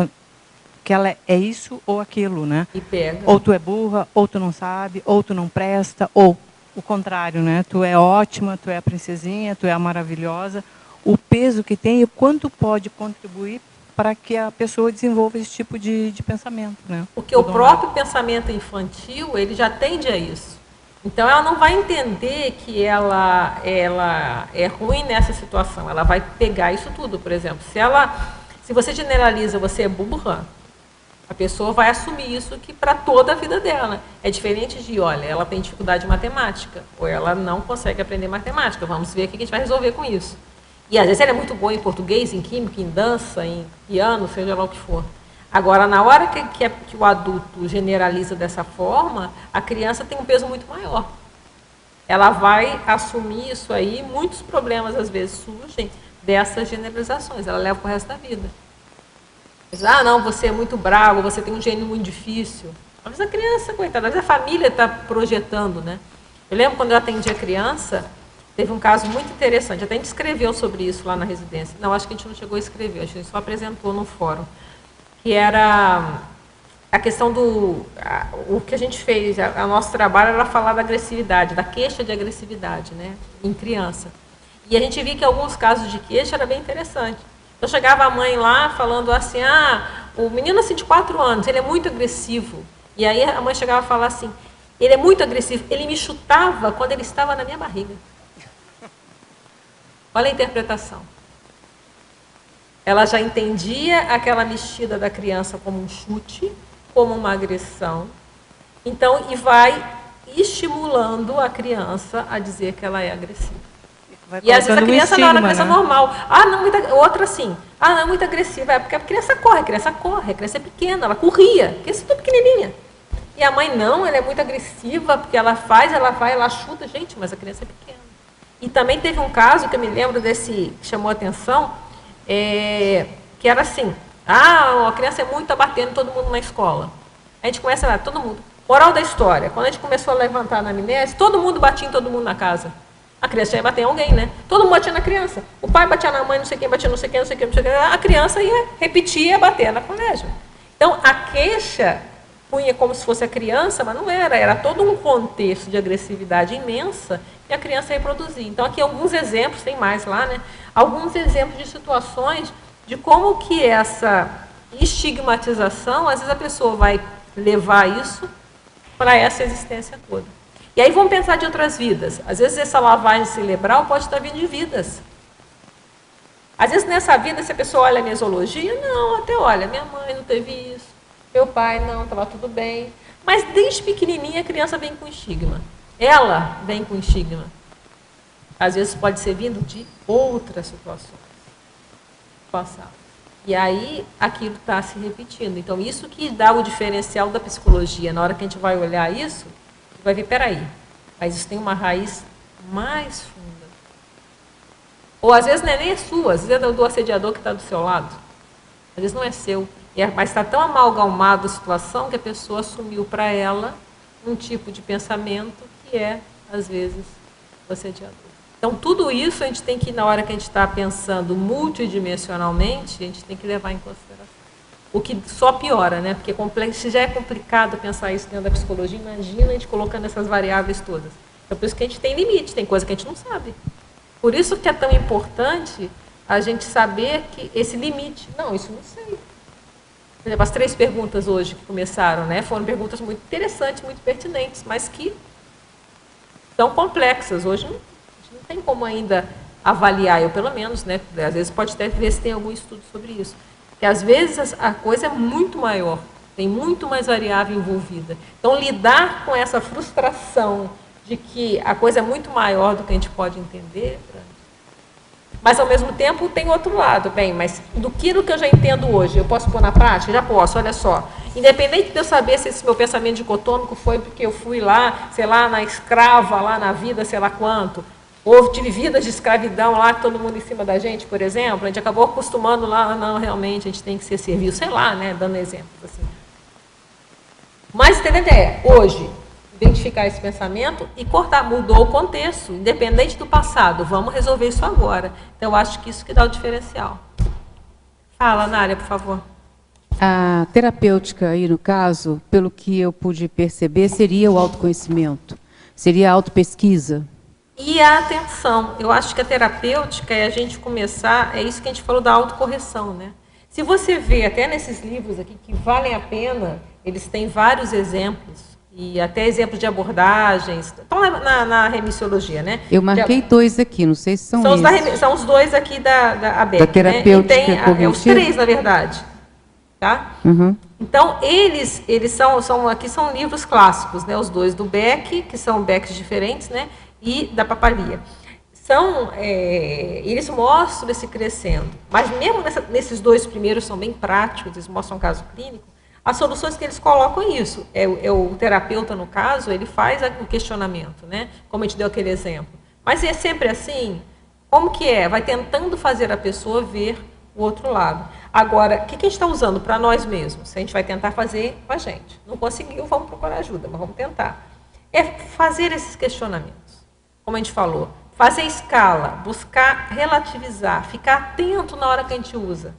S7: que ela é isso ou aquilo, né?
S2: E pega.
S7: Ou tu é burra, ou tu não sabe, ou tu não presta, ou o contrário, né? Tu é ótima, tu é a princesinha, tu é a maravilhosa. O peso que tem e o quanto pode contribuir para que a pessoa desenvolva esse tipo de pensamento, né?
S2: Porque o próprio pensamento infantil, ele já tende a isso. Então, ela não vai entender que ela é ruim nessa situação. Ela vai pegar isso tudo, por exemplo. Se você generaliza, você é burra, a pessoa vai assumir isso que para toda a vida dela. É diferente de, olha, ela tem dificuldade em matemática, ou ela não consegue aprender matemática. Vamos ver o que a gente vai resolver com isso. E às vezes ela é muito boa em português, em química, em dança, em piano, seja lá o que for. Agora, na hora que o adulto generaliza dessa forma, a criança tem um peso muito maior. Ela vai assumir isso aí, muitos problemas às vezes surgem dessas generalizações, ela leva para o resto da vida. Diz, não, você é muito bravo, você tem um gênio muito difícil. Às vezes a criança, coitada, às vezes a família está projetando, né? Eu lembro quando eu atendi a criança, teve um caso muito interessante, até a gente escreveu sobre isso lá na residência. Não, acho que a gente não chegou a escrever, a gente só apresentou no fórum. Que era a questão o que a gente fez, o nosso trabalho era falar da agressividade, da queixa de agressividade, né, em criança. E a gente via que alguns casos de queixa era bem interessante. Então chegava a mãe lá falando assim, o menino assim, de 4 anos, ele é muito agressivo. E aí a mãe chegava a falar assim, ele é muito agressivo, ele me chutava quando ele estava na minha barriga. Olha a interpretação. Ela já entendia aquela mexida da criança como um chute, como uma agressão. Então, e vai estimulando a criança a dizer que ela é agressiva. E às vezes a criança não era uma criança normal. Outra assim. Não, muito agressiva. É porque a criança corre, a criança é pequena, ela corria, porque é tudo pequenininha. E a mãe não, ela é muito agressiva, porque ela vai, ela chuta. Gente, mas a criança é pequena. E também teve um caso que eu me lembro que chamou a atenção, que era assim, a criança é muito abatendo todo mundo na escola. A gente começa lá, todo mundo. Moral da história, quando a gente começou a levantar na amnésia, todo mundo batia em todo mundo na casa. A criança ia bater em alguém, né? Todo mundo batia na criança. O pai batia na mãe, não sei quem batia, não sei quem, não sei quem, não sei quem. A criança ia repetir, ia bater na colégio. Então, a queixa punha como se fosse a criança, mas não era. Era todo um contexto de agressividade imensa e a criança reproduzia. Então, aqui alguns exemplos, tem mais lá, né? Alguns exemplos de situações de como que essa estigmatização, às vezes a pessoa vai levar isso para essa existência toda. E aí vamos pensar de outras vidas. Às vezes essa lavagem cerebral pode estar vindo de vidas. Às vezes nessa vida, se a pessoa olha a mesologia, não, até olha, minha mãe não teve isso, meu pai não, estava tudo bem. Mas desde pequenininha a criança vem com estigma. Ela vem com estigma. Às vezes pode ser vindo de outras situações passadas. E aí aquilo está se repetindo. Então isso que dá o diferencial da psicologia. Na hora que a gente vai olhar isso, vai ver, peraí, mas isso tem uma raiz mais funda. Ou às vezes não é nem sua, às vezes é do assediador que está do seu lado. Às vezes não é seu. Mas está tão amalgamada a situação que a pessoa assumiu para ela um tipo de pensamento que é, às vezes, o assediador. Então, tudo isso a gente tem que, na hora que a gente está pensando multidimensionalmente, a gente tem que levar em consideração. O que só piora, né? Porque se já é complicado pensar isso dentro da psicologia, imagina a gente colocando essas variáveis todas. É por isso que a gente tem limite, tem coisa que a gente não sabe. Por isso que é tão importante a gente saber que esse limite, não, isso não sei. Por exemplo, as 3 perguntas hoje que começaram, né, foram perguntas muito interessantes, muito pertinentes, mas que são complexas. Hoje a gente não tem como ainda avaliar, eu pelo menos, né, às vezes pode até ver se tem algum estudo sobre isso. Porque às vezes a coisa é muito maior, tem muito mais variável envolvida. Então, lidar com essa frustração de que a coisa é muito maior do que a gente pode entender, mas ao mesmo tempo tem outro lado. Bem, mas do que eu já entendo hoje, eu posso pôr na prática? Já posso, olha só. Independente de eu saber se esse meu pensamento dicotômico foi porque eu fui lá, sei lá, na escrava, lá na vida, sei lá quanto, ou tive vidas de escravidão lá, todo mundo em cima da gente, por exemplo, a gente acabou acostumando lá, não, realmente a gente tem que ser servido, sei lá, né, dando exemplos assim. Mas a ideia é, hoje, identificar esse pensamento e cortar, mudou o contexto, independente do passado, vamos resolver isso agora. Então, eu acho que isso que dá o diferencial. Fala, Nária, por favor.
S8: A terapêutica aí, no caso, pelo que eu pude perceber, seria o autoconhecimento, seria a autopesquisa.
S2: E a atenção. Eu acho que a terapêutica é a gente começar, é isso que a gente falou da autocorreção, né? Se você vê até nesses livros aqui que valem a pena, eles têm vários exemplos, e até exemplos de abordagens, estão na remissiologia, né?
S8: Eu marquei 2 aqui, não sei se são esses.
S2: São os 2 aqui da ABEC,
S8: da terapêutica,
S2: né? E tem os 3, na verdade. Tá?
S8: Uhum.
S2: Então, eles aqui são livros clássicos, né? Os 2 do Beck, que são Becks diferentes, né? E da Papalia. Eles mostram esse crescendo, mas mesmo nesses 2 primeiros são bem práticos, eles mostram um caso clínico, as soluções que eles colocam é isso, o terapeuta, no caso, ele faz o questionamento, né? Como a gente deu aquele exemplo. Mas é sempre assim? Como que é? Vai tentando fazer a pessoa ver o outro lado. Agora, o que a gente está usando para nós mesmos? A gente vai tentar fazer com a gente. Não conseguiu, vamos procurar ajuda, mas vamos tentar. É fazer esses questionamentos, como a gente falou. Fazer escala, buscar relativizar, ficar atento na hora que a gente usa.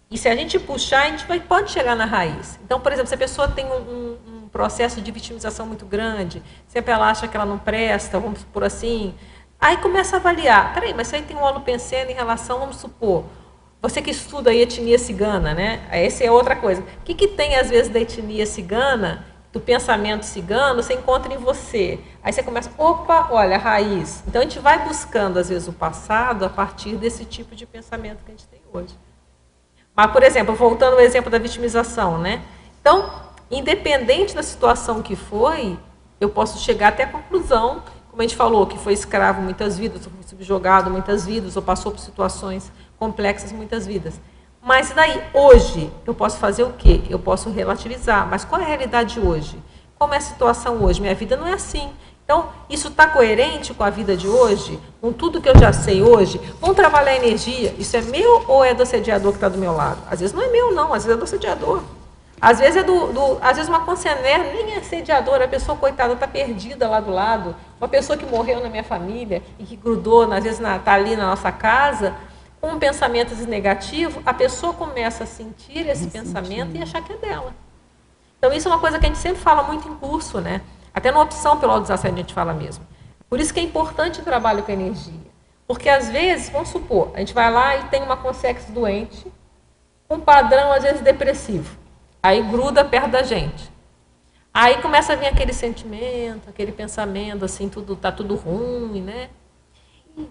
S2: E se a gente puxar, a gente pode chegar na raiz. Então, por exemplo, se a pessoa tem um processo de vitimização muito grande, sempre ela acha que ela não presta, vamos supor assim, aí começa a avaliar. Peraí, mas isso aí tem um holopensene em relação, vamos supor, você que estuda aí etnia cigana, né? Essa é outra coisa. O que tem, às vezes, da etnia cigana, do pensamento cigano, você encontra em você. Aí você começa, opa, olha, a raiz. Então, a gente vai buscando, às vezes, o passado a partir desse tipo de pensamento que a gente tem hoje. Mas, por exemplo, voltando ao exemplo da vitimização, né? Então, independente da situação que foi, eu posso chegar até a conclusão, como a gente falou, que foi escravo muitas vidas, ou foi subjugado muitas vidas, ou passou por situações complexas muitas vidas. Mas daí, hoje, eu posso fazer o quê? Eu posso relativizar. Mas qual é a realidade hoje? Como é a situação hoje? Minha vida não é assim. Então, isso está coerente com a vida de hoje? Com tudo que eu já sei hoje? Vamos trabalhar a energia. Isso é meu ou é do assediador que está do meu lado? Às vezes não é meu, não. Às vezes é do assediador. Às vezes às vezes uma concernere nem é assediadora. A pessoa, coitada, está perdida lá do lado. Uma pessoa que morreu na minha família e que grudou, às vezes está ali na nossa casa, com um pensamento negativo, a pessoa começa a sentir esse pensamento e achar que é dela. Então, isso é uma coisa que a gente sempre fala muito em curso, né? Até na opção pelo autodesassédio a gente fala mesmo. Por isso que é importante o trabalho com energia. Porque, às vezes, vamos supor, a gente vai lá e tem uma consciência doente, um padrão, às vezes, depressivo. Aí gruda perto da gente. Aí começa a vir aquele sentimento, aquele pensamento, assim, tá tudo ruim, né?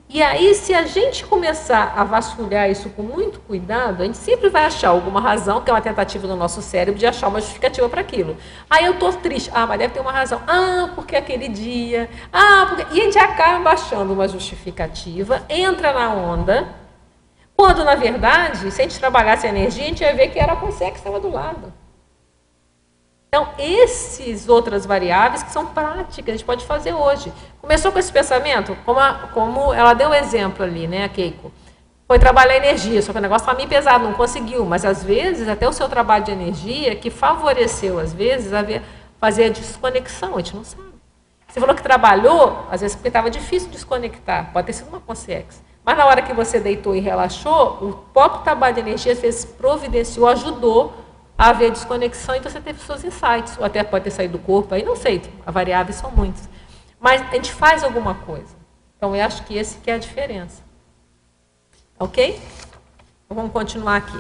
S2: E aí, se a gente começar a vasculhar isso com muito cuidado, a gente sempre vai achar alguma razão, que é uma tentativa do nosso cérebro de achar uma justificativa para aquilo. Aí eu estou triste. Ah, mas deve ter uma razão. Ah, porque aquele dia. Ah, porque... E a gente acaba achando uma justificativa, entra na onda, quando, na verdade, se a gente trabalhasse a energia, a gente ia ver que era a consciência que estava do lado. Então, essas outras variáveis que são práticas, a gente pode fazer hoje. Começou com esse pensamento, como ela deu o exemplo ali, né, a Keiko. Foi trabalhar a energia, só que o negócio estava meio pesado, não conseguiu. Mas, às vezes, até o seu trabalho de energia, que favoreceu, às vezes, a fazer a desconexão, a gente não sabe. Você falou que trabalhou, às vezes, porque estava difícil desconectar, pode ter sido uma consciência. Mas, na hora que você deitou e relaxou, o próprio trabalho de energia, às vezes, providenciou, ajudou a haver desconexão, então você teve seus insights, ou até pode ter saído do corpo, aí não sei, as variáveis são muitas. Mas a gente faz alguma coisa. Então, eu acho que esse que é a diferença. Ok? Então, vamos continuar aqui.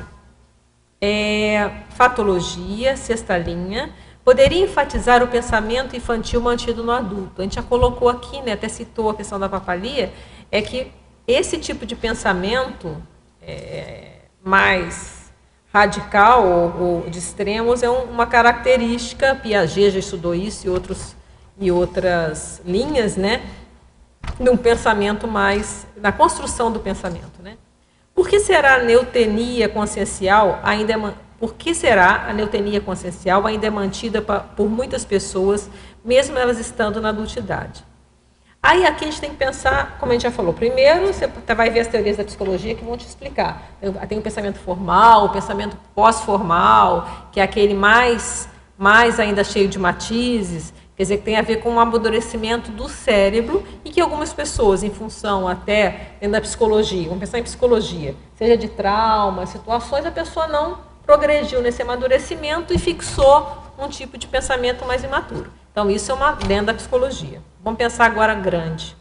S2: Fatologia, sexta linha. Poderia enfatizar o pensamento infantil mantido no adulto. A gente já colocou aqui, né, até citou a questão da papalia, é que esse tipo de pensamento mais radical ou de extremos é uma característica, Piaget já estudou isso e outras linhas, né, num pensamento mais, na construção do pensamento, né? Por que será a neutenia consciencial ainda é mantida por muitas pessoas, mesmo elas estando na adultidade? Aí aqui a gente tem que pensar, como a gente já falou, primeiro você vai ver as teorias da psicologia que vão te explicar. Tem o pensamento formal, o pensamento pós-formal, que é aquele mais ainda cheio de matizes, quer dizer, que tem a ver com um amadurecimento do cérebro e que algumas pessoas, em função até dentro da psicologia, vamos pensar em psicologia, seja de trauma, situações, a pessoa não progrediu nesse amadurecimento e fixou um tipo de pensamento mais imaturo. Então, isso é dentro da psicologia. Vamos pensar agora grande.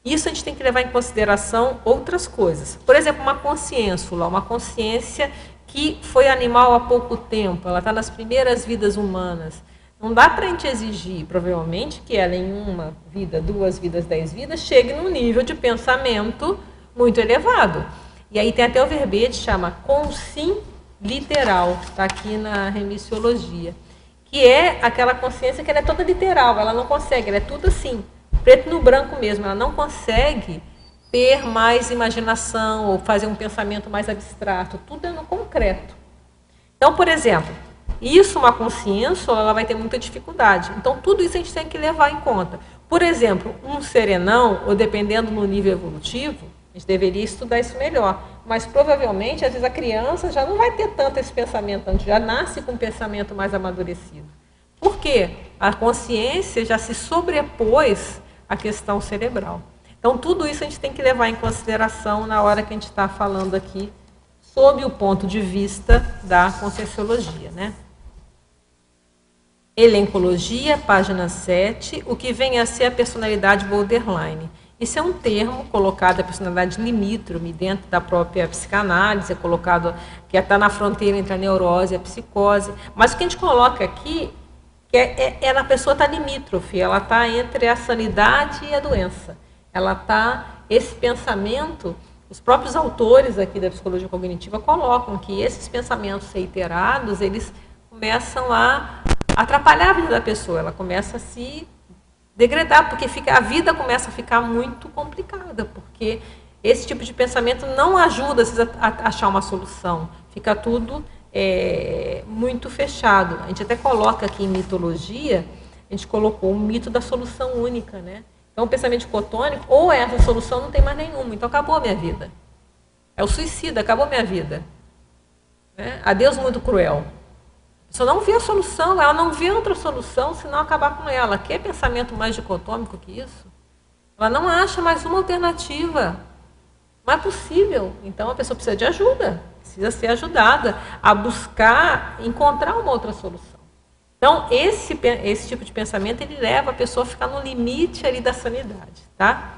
S2: Isso a gente tem que levar em consideração outras coisas. Por exemplo, uma consciência, uma consciência que foi animal há pouco tempo, ela está nas primeiras vidas humanas. Não dá para a gente exigir, provavelmente, que ela em uma vida, 2 vidas, 10 vidas, chegue num nível de pensamento muito elevado. E aí tem até o verbete, chama consim literal, está aqui na remissiologia, que é aquela consciência que ela é toda literal, ela não consegue, ela é tudo assim, preto no branco mesmo, ela não consegue ter mais imaginação ou fazer um pensamento mais abstrato, tudo é no concreto. Então, por exemplo, uma consciência, ela vai ter muita dificuldade. Então, tudo isso a gente tem que levar em conta. Por exemplo, um serenão, ou dependendo do nível evolutivo, a gente deveria estudar isso melhor. Mas, provavelmente, às vezes a criança já não vai ter tanto esse pensamento, já nasce com um pensamento mais amadurecido. Por quê? A consciência já se sobrepôs à questão cerebral. Então, tudo isso a gente tem que levar em consideração na hora que a gente está falando aqui, sob o ponto de vista da conscienciologia, né? Elencologia, página 7, o que vem a ser a personalidade borderline. Isso é um termo colocado, a personalidade limítrofe, dentro da própria psicanálise, é colocado, que está na fronteira entre a neurose e a psicose. Mas o que a gente coloca aqui, a pessoa está limítrofe, ela está entre a sanidade e a doença. Ela está, esse pensamento, os próprios autores aqui da psicologia cognitiva colocam que esses pensamentos reiterados, eles começam a atrapalhar a vida da pessoa, ela começa a se degradar, porque a vida começa a ficar muito complicada, porque esse tipo de pensamento não ajuda a achar uma solução, fica tudo muito fechado. A gente até coloca aqui em mitologia, a gente colocou um mito da solução única, né? Então, o pensamento dicotônico, ou essa solução não tem mais nenhuma, então acabou a minha vida. É o suicida, acabou a minha vida. Né? Adeus, muito cruel. A pessoa não vê a solução, ela não vê outra solução senão acabar com ela. Quer pensamento mais dicotômico que isso? Ela não acha mais uma alternativa. Não é possível. Então, a pessoa precisa de ajuda, precisa ser ajudada a buscar, encontrar uma outra solução. Então, esse tipo de pensamento, ele leva a pessoa a ficar no limite ali da sanidade, tá?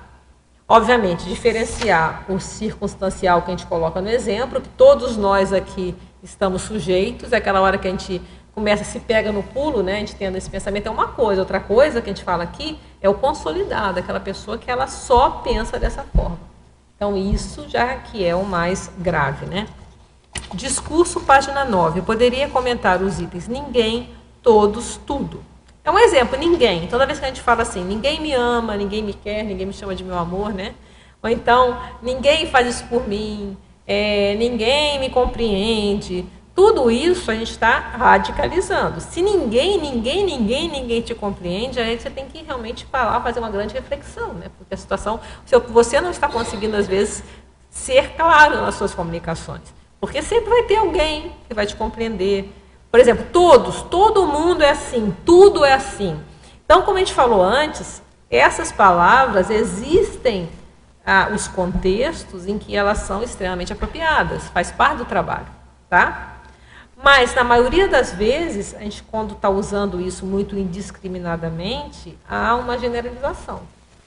S2: Obviamente, diferenciar o circunstancial que a gente coloca no exemplo, que todos nós aqui estamos sujeitos, é aquela hora que a gente começa, se pega no pulo, né? A gente tendo esse pensamento é uma coisa, outra coisa que a gente fala aqui é o consolidado, aquela pessoa que ela só pensa dessa forma. Então, isso já que é o mais grave, né? Discurso, página 9. Eu poderia comentar os itens ninguém, todos, tudo. É um exemplo, ninguém. Toda vez que a gente fala assim, ninguém me ama, ninguém me quer, ninguém me chama de meu amor, né? Ou então, ninguém faz isso por mim, ninguém me compreende. Tudo isso a gente está radicalizando. Se ninguém te compreende, aí você tem que realmente parar, fazer uma grande reflexão, né? Porque a situação, você não está conseguindo, às vezes, ser claro nas suas comunicações. Porque sempre vai ter alguém que vai te compreender. Por exemplo, todo mundo é assim, tudo é assim. Então, como a gente falou antes, essas palavras existem os contextos em que elas são extremamente apropriadas, faz parte do trabalho, tá? Mas, na maioria das vezes, a gente, quando está usando isso muito indiscriminadamente, há uma generalização,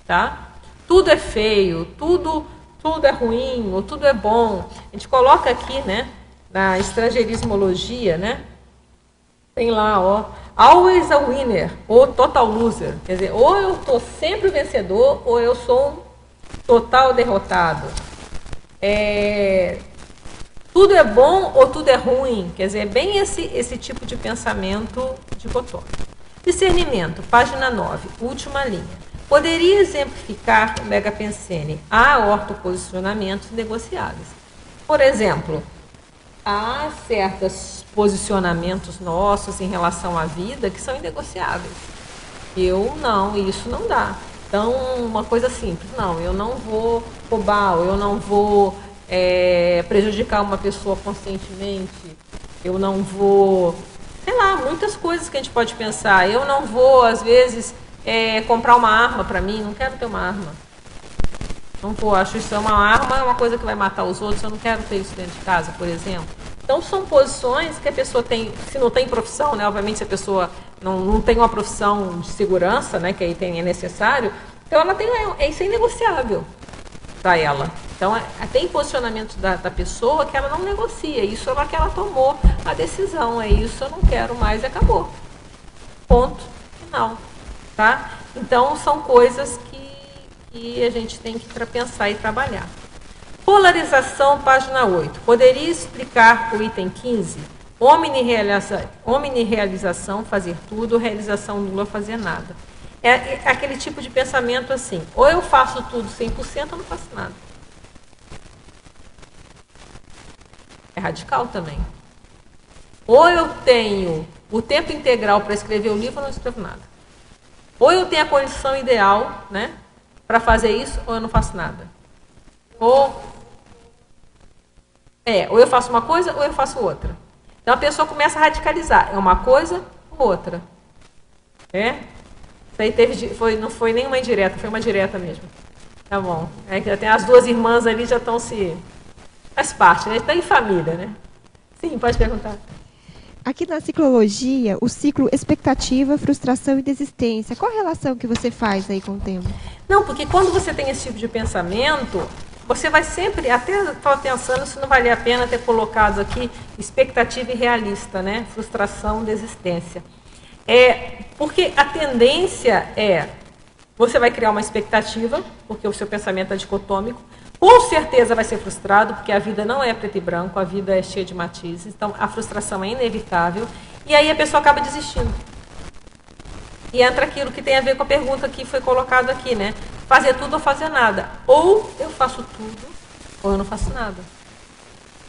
S2: tá? Tudo é feio, tudo tudo é ruim ou tudo é bom. A gente coloca aqui, né, na estrangeirismologia, né, tem lá, ó, always a winner, ou total loser. Quer dizer, ou eu estou sempre vencedor, ou eu sou um total derrotado. Tudo é bom ou tudo é ruim. Quer dizer, é bem esse tipo de pensamento dicotômico. Discernimento, página 9, última linha. Poderia exemplificar o Megapensene. Há ortoposicionamentos negociáveis. Por exemplo, há certos posicionamentos nossos em relação à vida que são inegociáveis. Eu não, isso não dá. Então, uma coisa simples, não, eu não vou roubar, eu não vou prejudicar uma pessoa conscientemente, eu não vou, sei lá, muitas coisas que a gente pode pensar. Eu não vou, às vezes, comprar uma arma para mim, não quero ter uma arma. Não vou, acho isso uma arma, é uma coisa que vai matar os outros, eu não quero ter isso dentro de casa, por exemplo. Então, são posições que a pessoa tem, se não tem profissão, né, obviamente, se a pessoa não tem uma profissão de segurança, né, que aí é necessário, então ela tem, isso é inegociável para ela. Então, tem posicionamento da pessoa que ela não negocia, isso é que ela tomou a decisão, é isso, eu não quero mais e acabou. Ponto final. Tá? Então, são coisas que a gente tem que pensar e trabalhar. Polarização, página 8. Poderia explicar o item 15? Omnirealização, fazer tudo, realização nula, fazer nada. É aquele tipo de pensamento assim, ou eu faço tudo 100% ou não faço nada. É radical também. Ou eu tenho o tempo integral para escrever o livro ou não escrevo nada. Ou eu tenho a condição ideal, né, para fazer isso, ou eu não faço nada. Ou eu faço uma coisa, ou eu faço outra. Então a pessoa começa a radicalizar. É uma coisa ou outra. Isso aí não foi nenhuma indireta, foi uma direta mesmo. Tá bom. Tem as duas irmãs ali já estão se... Faz parte, né? Está em família, né? Sim, pode perguntar.
S9: Aqui na ciclologia, o ciclo expectativa, frustração e desistência. Qual a relação que você faz aí com o tema?
S2: Não, porque quando você tem esse tipo de pensamento, você vai sempre, até estava pensando se não valia a pena ter colocado aqui expectativa irrealista, né? Frustração, desistência. Porque a tendência você vai criar uma expectativa, porque o seu pensamento é dicotômico, com certeza vai ser frustrado, porque a vida não é preto e branco, a vida é cheia de matizes, então a frustração é inevitável, e aí a pessoa acaba desistindo. E entra aquilo que tem a ver com a pergunta que foi colocada aqui, né? Fazer tudo ou fazer nada. Ou eu faço tudo, ou eu não faço nada.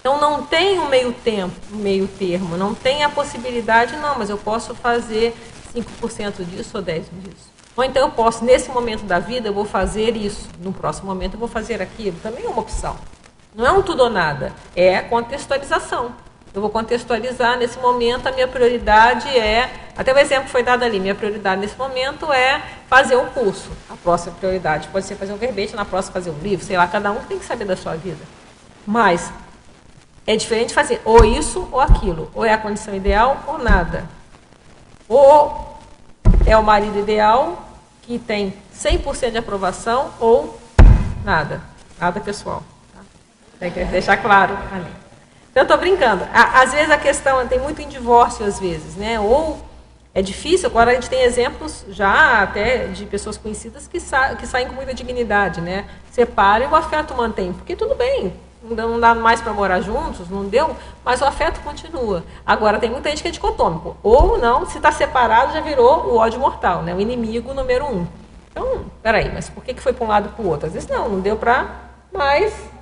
S2: Então não tem um meio termo, não tem a possibilidade, não, mas eu posso fazer 5% disso ou 10% disso. Ou então eu posso, nesse momento da vida, eu vou fazer isso. No próximo momento eu vou fazer aquilo. Também é uma opção. Não é um tudo ou nada. É contextualização. Eu vou contextualizar nesse momento, a minha prioridade até o exemplo que foi dado ali, minha prioridade nesse momento é fazer um curso. A próxima prioridade pode ser fazer um verbete, na próxima fazer um livro, sei lá, cada um tem que saber da sua vida. Mas é diferente fazer ou isso ou aquilo. Ou é a condição ideal ou nada. Ou é o marido ideal que tem 100% de aprovação ou nada. Nada pessoal. Tá? Tem que deixar claro ali. Então, eu estou brincando. Às vezes a questão tem muito em divórcio, às vezes, né? Ou é difícil, agora a gente tem exemplos já até de pessoas conhecidas que saem com muita dignidade, né? Separam e o afeto mantém. Porque tudo bem, não dá mais para morar juntos, não deu, mas o afeto continua. Agora, tem muita gente que é dicotômico. Ou não, se está separado, já virou o ódio mortal, né? O inimigo número 1. Então, peraí, mas por que foi para um lado para o outro? Às vezes não deu para mais...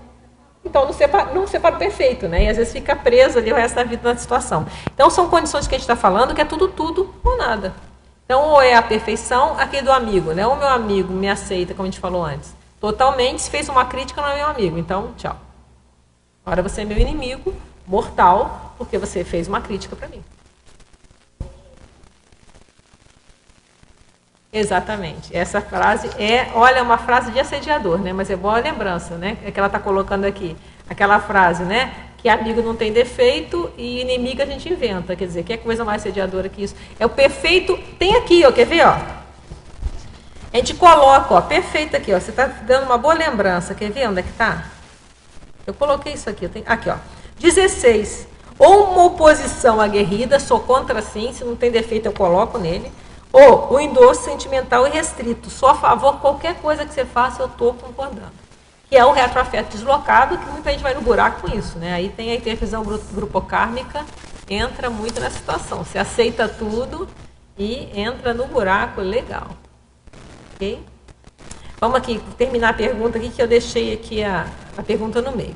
S2: Então, não separa perfeito, né? E às vezes fica preso ali o resto da vida na situação. Então, são condições que a gente está falando que é tudo ou nada. Então, ou é a perfeição, aqui do amigo, né? O meu amigo me aceita, como a gente falou antes. Totalmente, se fez uma crítica, não é meu amigo. Então, tchau. Agora você é meu inimigo, mortal, porque você fez uma crítica para mim. Exatamente. Essa frase olha, uma frase de assediador, né? Mas é boa lembrança, né? É que ela está colocando aqui. Aquela frase, né? Que amigo não tem defeito e inimigo a gente inventa. Quer dizer, que é coisa mais assediadora que isso. É o perfeito. Tem aqui, ó, quer ver, ó? A gente coloca, ó, perfeito aqui, ó. Você está dando uma boa lembrança. Quer ver onde é que está? Eu coloquei isso aqui. Aqui, ó. 16. Ou uma oposição aguerrida, sou contra sim, se não tem defeito eu coloco nele. Ou o endosso sentimental e restrito, sou a favor de qualquer coisa que você faça, eu estou concordando. Que é o retroafeto deslocado, que muita gente vai no buraco com isso, né? Aí tem a intervisão grupocármica, entra muito na situação. Você aceita tudo e entra no buraco legal. Ok? Vamos aqui terminar a pergunta aqui, que eu deixei aqui a pergunta no meio.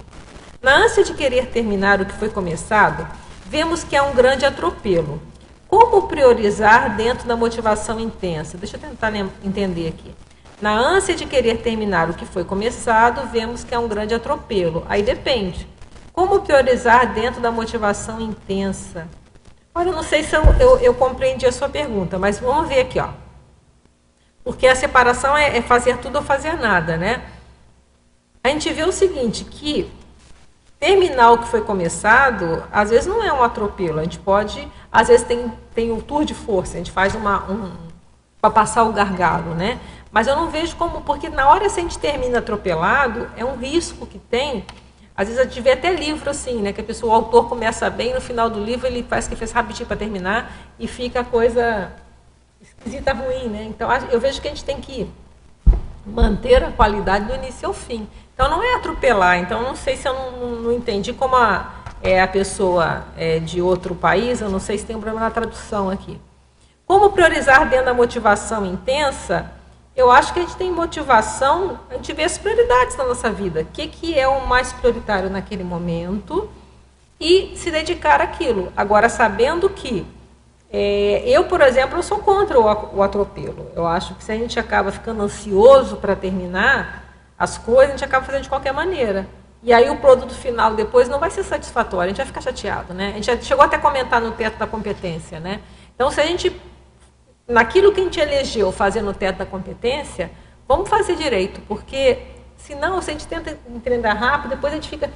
S2: Na ânsia de querer terminar o que foi começado, vemos que há um grande atropelo. Como priorizar dentro da motivação intensa? Deixa eu tentar entender aqui. Na ânsia de querer terminar o que foi começado, vemos que há um grande atropelo. Aí depende. Como priorizar dentro da motivação intensa? Olha, eu não sei se eu compreendi a sua pergunta, mas vamos ver aqui, ó. Porque a separação é fazer tudo ou fazer nada, né? A gente vê o seguinte, que terminar o que foi começado, às vezes não é um atropelo. A gente pode, às vezes tem o tour de força, a gente faz para passar o gargalo, né? Mas eu não vejo como, porque na hora que a gente termina atropelado, é um risco que tem. Às vezes a gente vê até livro assim, né? Que o autor começa bem, no final do livro ele parece que fez rapidinho para terminar e fica a coisa esquisita, ruim, né? Então eu vejo que a gente tem que manter a qualidade do início ao fim. Então não é atropelar. Então não sei se eu não entendi como a pessoa é de outro país, eu não sei se tem um problema na tradução aqui. Como priorizar dentro da motivação intensa? Eu acho que a gente tem motivação, a gente vê as prioridades na nossa vida. O que é o mais prioritário naquele momento e se dedicar àquilo. Agora, sabendo que eu, por exemplo, eu sou contra o atropelo. Eu acho que se a gente acaba ficando ansioso para terminar as coisas, a gente acaba fazendo de qualquer maneira. E aí o produto final depois não vai ser satisfatório, a gente vai ficar chateado, né? A gente já chegou até a comentar no teto da competência, né? Então, se a gente, naquilo que a gente elegeu fazer no teto da competência, vamos fazer direito, porque senão, se a gente tenta entender rápido, depois a gente fica...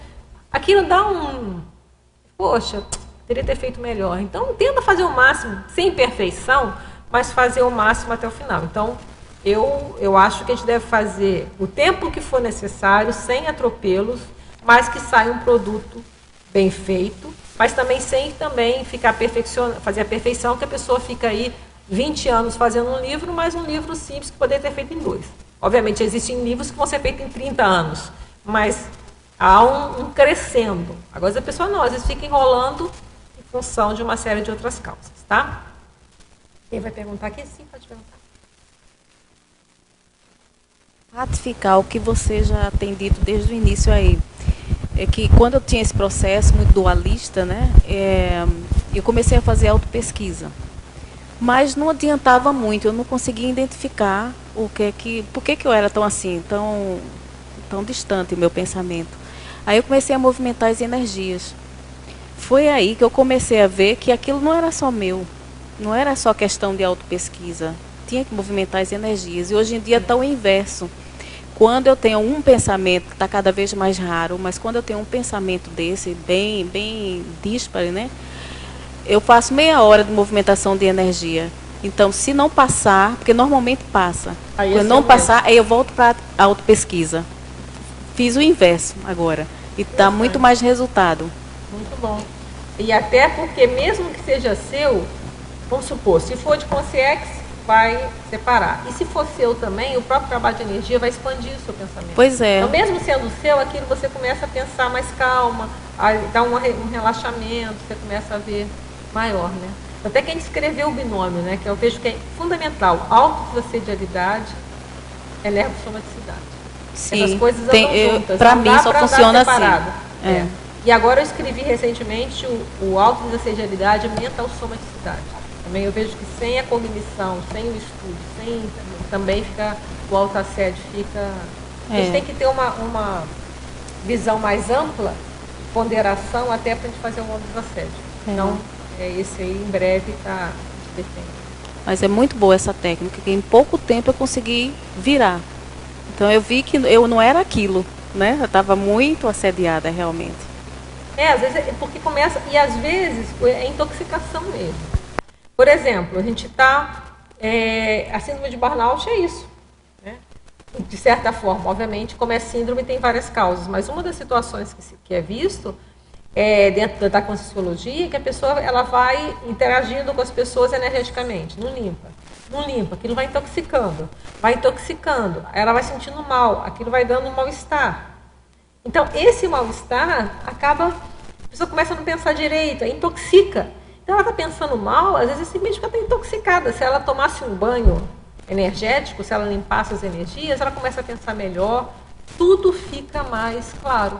S2: Aquilo dá poxa, teria que ter feito melhor. Então, tenta fazer o máximo, sem perfeição, mas fazer o máximo até o final. Então, eu acho que a gente deve fazer o tempo que for necessário, sem atropelos, mas que saia um produto bem feito, mas também sem ficar fazer a perfeição, que a pessoa fica aí 20 anos fazendo um livro, mas um livro simples que poderia ter feito em 2. Obviamente, existem livros que vão ser feitos em 30 anos, mas há um crescendo. Agora, a pessoa não, às vezes fica enrolando em função de uma série de outras causas, tá? Quem vai perguntar aqui? Sim, pode perguntar.
S4: Ratificar o que você já tem dito desde o início aí. É que quando eu tinha esse processo muito dualista, né, eu comecei a fazer autopesquisa. Mas não adiantava muito, eu não conseguia identificar por que eu era tão assim, tão distante o meu pensamento. Aí eu comecei a movimentar as energias. Foi aí que eu comecei a ver que aquilo não era só meu, não era só questão de autopesquisa, tinha que movimentar as energias. E hoje em dia está o inverso. Quando eu tenho um pensamento, que está cada vez mais raro, mas quando eu tenho um pensamento desse, bem díspare, né? Eu faço meia hora de movimentação de energia. Então, se não passar, porque normalmente passa. Quando não passar, aí eu volto para a autopesquisa. Fiz o inverso agora. E dá muito mais resultado.
S2: Muito bom. E até porque, mesmo que seja seu, vamos supor, se for de consciência, vai separar. E se for seu também, o próprio trabalho de energia vai expandir o seu pensamento.
S4: Pois é.
S2: Então, mesmo sendo seu, aquilo você começa a pensar mais calma, a dar um relaxamento, você começa a ver maior, né? Até que a gente escreveu o binômio, né? Que eu vejo que é fundamental. Autodesassedialidade, energossomaticidade.
S4: Sim.
S2: Essas coisas andam juntas.
S4: Para mim só funciona assim.
S2: É. E agora eu escrevi recentemente o autodesassedialidade e mental-somaticidade. Também eu vejo que sem a cognição, sem o estudo, também fica o autoassédio, a gente tem que ter uma visão mais ampla, ponderação, até para a gente fazer um autoassédio. Então, esse aí em breve está defendendo.
S4: Mas é muito boa essa técnica, que em pouco tempo eu consegui virar. Então eu vi que eu não era aquilo, né? Eu estava muito assediada realmente.
S2: Às vezes porque começa, e às vezes é intoxicação mesmo. Por exemplo, a gente está, a síndrome de burnout é isso. de certa forma, obviamente, como é síndrome, tem várias causas, mas uma das situações que é visto dentro da conscienciologia é que a pessoa ela vai interagindo com as pessoas energeticamente, não limpa, aquilo vai intoxicando, ela vai sentindo mal, aquilo vai dando um mal-estar. Então, esse mal-estar acaba, a pessoa começa a não pensar direito, intoxica. Então, ela está pensando mal, às vezes simplesmente ela está intoxicada. Se ela tomasse um banho energético, se ela limpasse as energias, ela começa a pensar melhor, tudo fica mais claro.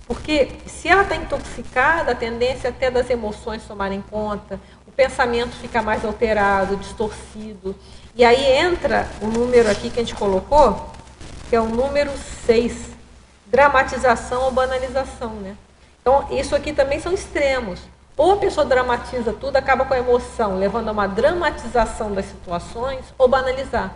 S2: Porque se ela está intoxicada, a tendência até das emoções tomarem conta, o pensamento fica mais alterado, distorcido. E aí entra o número aqui que a gente colocou, que é o número 6, dramatização ou banalização, né? Então, isso aqui também são extremos. Ou a pessoa dramatiza tudo, acaba com a emoção, levando a uma dramatização das situações, ou banalizar.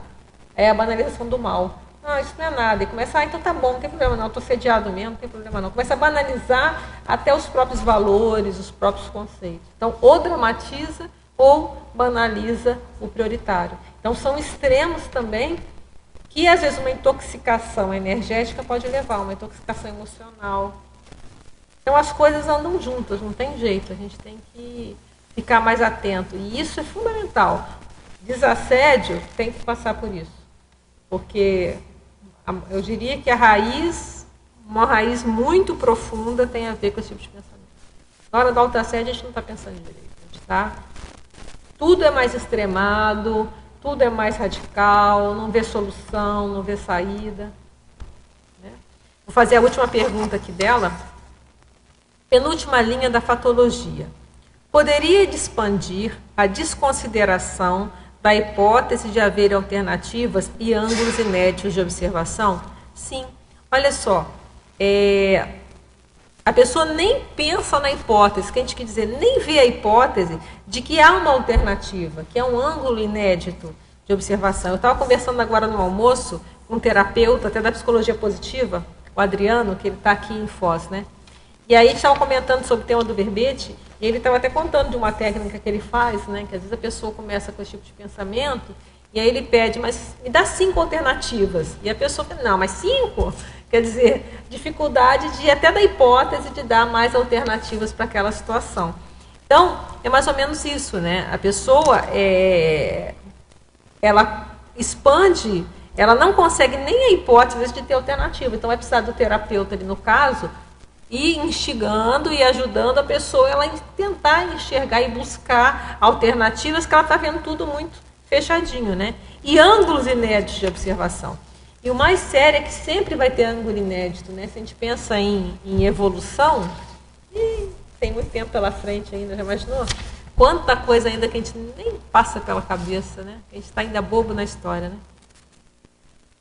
S2: É a banalização do mal. Ah, isso não é nada. E começa, então tá bom, não tem problema não, estou sediado mesmo, não tem problema não. Começa a banalizar até os próprios valores, os próprios conceitos. Então, ou dramatiza, ou banaliza o prioritário. Então, são extremos também que, às vezes, uma intoxicação energética pode levar a uma intoxicação emocional. Então, as coisas andam juntas, não tem jeito. A gente tem que ficar mais atento. E isso é fundamental. Desassédio tem que passar por isso. Porque eu diria que a raiz, uma raiz muito profunda, tem a ver com esse tipo de pensamento. Na hora do autoassédio, a gente não está pensando direito. A gente tá, tudo é mais extremado, tudo é mais radical, não vê solução, não vê saída. Né? Vou fazer a última pergunta aqui dela. Penúltima linha da fatologia. Poderia expandir a desconsideração da hipótese de haver alternativas e ângulos inéditos de observação? Sim. Olha só, a pessoa nem pensa na hipótese, que a gente quer dizer, nem vê a hipótese de que há uma alternativa, que é um ângulo inédito de observação. Eu estava conversando agora no almoço com um terapeuta, até da psicologia positiva, o Adriano, que ele está aqui em Foz, né? E aí estava comentando sobre o tema do verbete, e ele estava até contando de uma técnica que ele faz, né? Que às vezes a pessoa começa com esse tipo de pensamento, e aí ele pede, mas me dá 5 alternativas. E a pessoa fala, não, mas 5? Quer dizer, dificuldade de até da hipótese de dar mais alternativas para aquela situação. Então, é mais ou menos isso, né? A pessoa, ela expande, ela não consegue nem a hipótese de ter alternativa. Então, vai precisar do terapeuta ali no caso, e instigando e ajudando a pessoa ela tentar enxergar e buscar alternativas, que ela está vendo tudo muito fechadinho, né? E ângulos inéditos de observação. E o mais sério é que sempre vai ter ângulo inédito, né? Se a gente pensa em evolução, tem muito tempo pela frente ainda, já imaginou? Quanta coisa ainda que a gente nem passa pela cabeça, né? A gente está ainda bobo na história, né?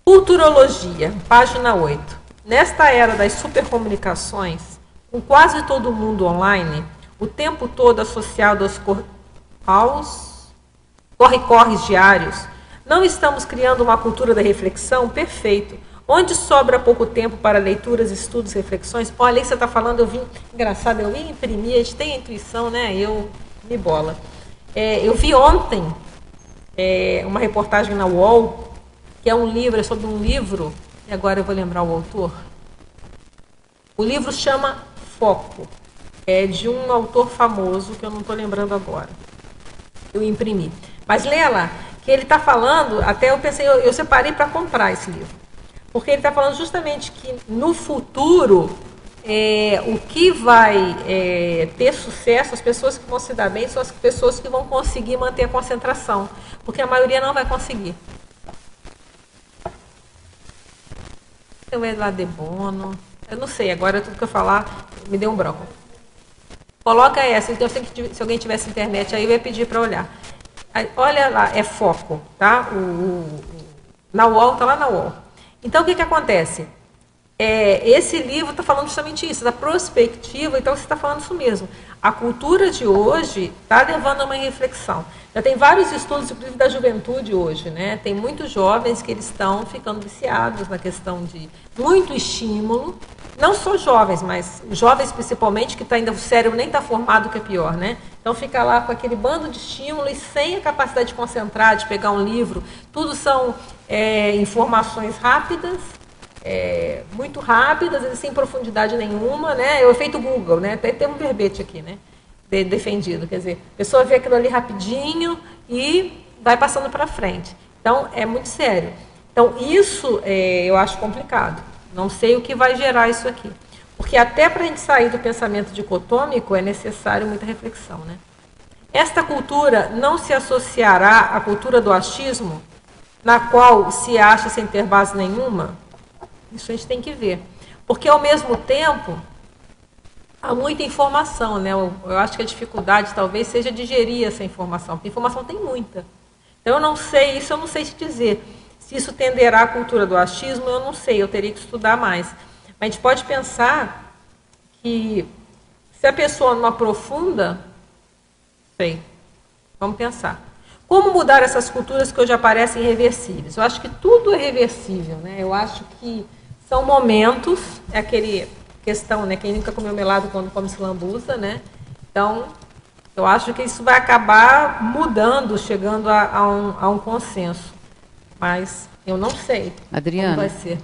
S2: Culturologia, página 8. Nesta era das supercomunicações, com quase todo mundo online, o tempo todo associado aos corre-corres diários, não estamos criando uma cultura da reflexão? Perfeito. Onde sobra pouco tempo para leituras, estudos, reflexões? Olha, aí você está falando, eu vim, engraçado, eu vim imprimir, a gente tem a intuição, né? Eu me bola. Eu vi ontem uma reportagem na UOL, que é um livro, é sobre um livro, e agora eu vou lembrar o autor. O livro chama Foco. É de um autor famoso, que eu não estou lembrando agora. Eu imprimi. Mas, Lela, que ele está falando, até eu pensei, eu separei para comprar esse livro. Porque ele está falando justamente que no futuro, o que vai ter sucesso, as pessoas que vão se dar bem, são as pessoas que vão conseguir manter a concentração. Porque a maioria não vai conseguir. Eu ia lá de Bono. Eu não sei, agora tudo que eu falar me deu um branco. Coloca essa, então se alguém tivesse internet aí, eu ia pedir para olhar. Aí, olha lá, é Foco, tá? Na UOL, está lá na UOL. Então, o que acontece? esse livro está falando justamente isso, da prospectiva, então você está falando isso mesmo. A cultura de hoje está levando a uma reflexão. Já tem vários estudos, inclusive da juventude hoje, né? Tem muitos jovens que eles estão ficando viciados na questão de muito estímulo, não só jovens, mas jovens principalmente, que ainda o cérebro nem está formado, que é pior, né? Então fica lá com aquele bando de estímulo e sem a capacidade de concentrar, de pegar um livro. Tudo são informações rápidas, muito rápidas, às vezes sem profundidade nenhuma, né? É o efeito Google, né? Até tem um verbete aqui, né? Defendido, quer dizer, a pessoa vê aquilo ali rapidinho e vai passando para frente. Então, é muito sério. Então, isso eu acho complicado. Não sei o que vai gerar isso aqui. Porque até para a gente sair do pensamento dicotômico é necessário muita reflexão, né? Esta cultura não se associará à cultura do achismo, na qual se acha sem ter base nenhuma? Isso a gente tem que ver. Porque, ao mesmo tempo, há muita informação, né? Eu acho que a dificuldade talvez seja digerir essa informação, porque informação tem muita. Então, eu não sei te dizer. Se isso tenderá à cultura do achismo, eu não sei, eu teria que estudar mais. Mas a gente pode pensar que, se a pessoa não aprofunda, sei, vamos pensar. Como mudar essas culturas que hoje aparecem irreversíveis? Eu acho que tudo é reversível, né? Eu acho que são momentos, é aquele questão, né? Quem nunca comeu melado quando come lambuza, né? Então, eu acho que isso vai acabar mudando, chegando a um consenso. Mas eu não sei.
S8: Adriana,
S2: como vai ser.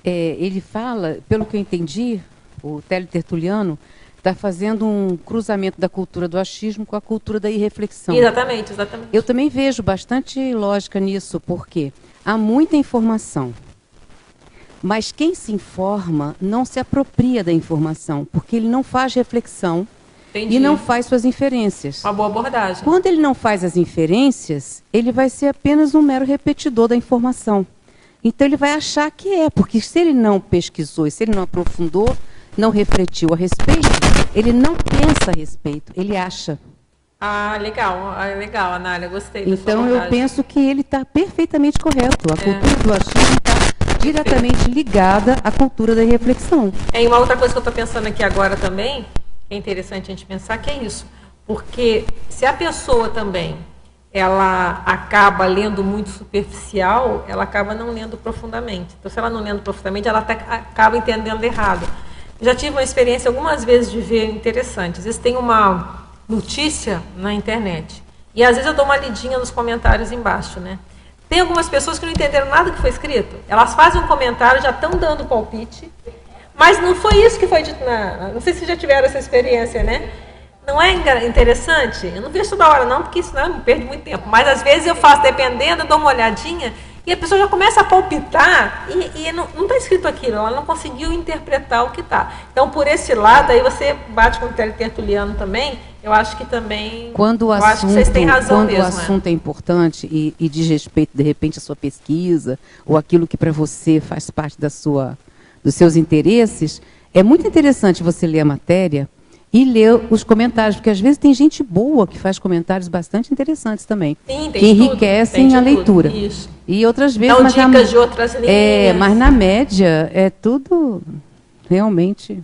S8: Ele fala, pelo que eu entendi, o Télio Tertuliano está fazendo um cruzamento da cultura do achismo com a cultura da irreflexão.
S2: Exatamente, exatamente.
S8: Eu também vejo bastante lógica nisso, porque há muita informação. Mas quem se informa não se apropria da informação, porque ele não faz reflexão. Entendi. E não faz suas inferências.
S2: Uma boa abordagem.
S8: Quando ele não faz as inferências, ele vai ser apenas um mero repetidor da informação. Então ele vai achar que porque se ele não pesquisou, se ele não aprofundou, não refletiu a respeito, ele não pensa a respeito, ele acha.
S2: Ah, legal, Anália, gostei.
S8: Então eu penso que ele está perfeitamente correto. A cultura do achismo está diretamente ligada à cultura da reflexão.
S2: E uma outra coisa que eu estou pensando aqui agora também, é interessante a gente pensar, que é isso. Porque se a pessoa também, ela acaba lendo muito superficial, ela acaba não lendo profundamente. Então, se ela não lendo profundamente, ela acaba entendendo errado. Já tive uma experiência algumas vezes de ver interessante. Às vezes tem uma notícia na internet, e às vezes eu dou uma lidinha nos comentários embaixo, né? Tem algumas pessoas que não entenderam nada que foi escrito. Elas fazem um comentário, já estão dando palpite, mas não foi isso que foi dito não sei se já tiveram essa experiência, né? Não é interessante? Eu não vejo toda hora não, porque senão eu me perdo muito tempo. Mas às vezes eu faço, dependendo, eu dou uma olhadinha e a pessoa já começa a palpitar e não está escrito aquilo, ela não conseguiu interpretar o que está. Então, por esse lado, aí você bate com o Télio Tertuliano também, eu acho que também...
S8: Acho
S2: que vocês têm razão mesmo.
S8: Quando o assunto é importante e diz respeito, de repente, à sua pesquisa, ou aquilo que para você faz parte dos seus interesses, é muito interessante você ler a matéria e ler os comentários, porque às vezes tem gente boa que faz comentários bastante interessantes também,
S2: sim,
S8: que enriquecem a leitura.
S2: Isso.
S8: E outras vezes...
S2: Dão dicas de outras linhas.
S8: Mas na média é tudo realmente...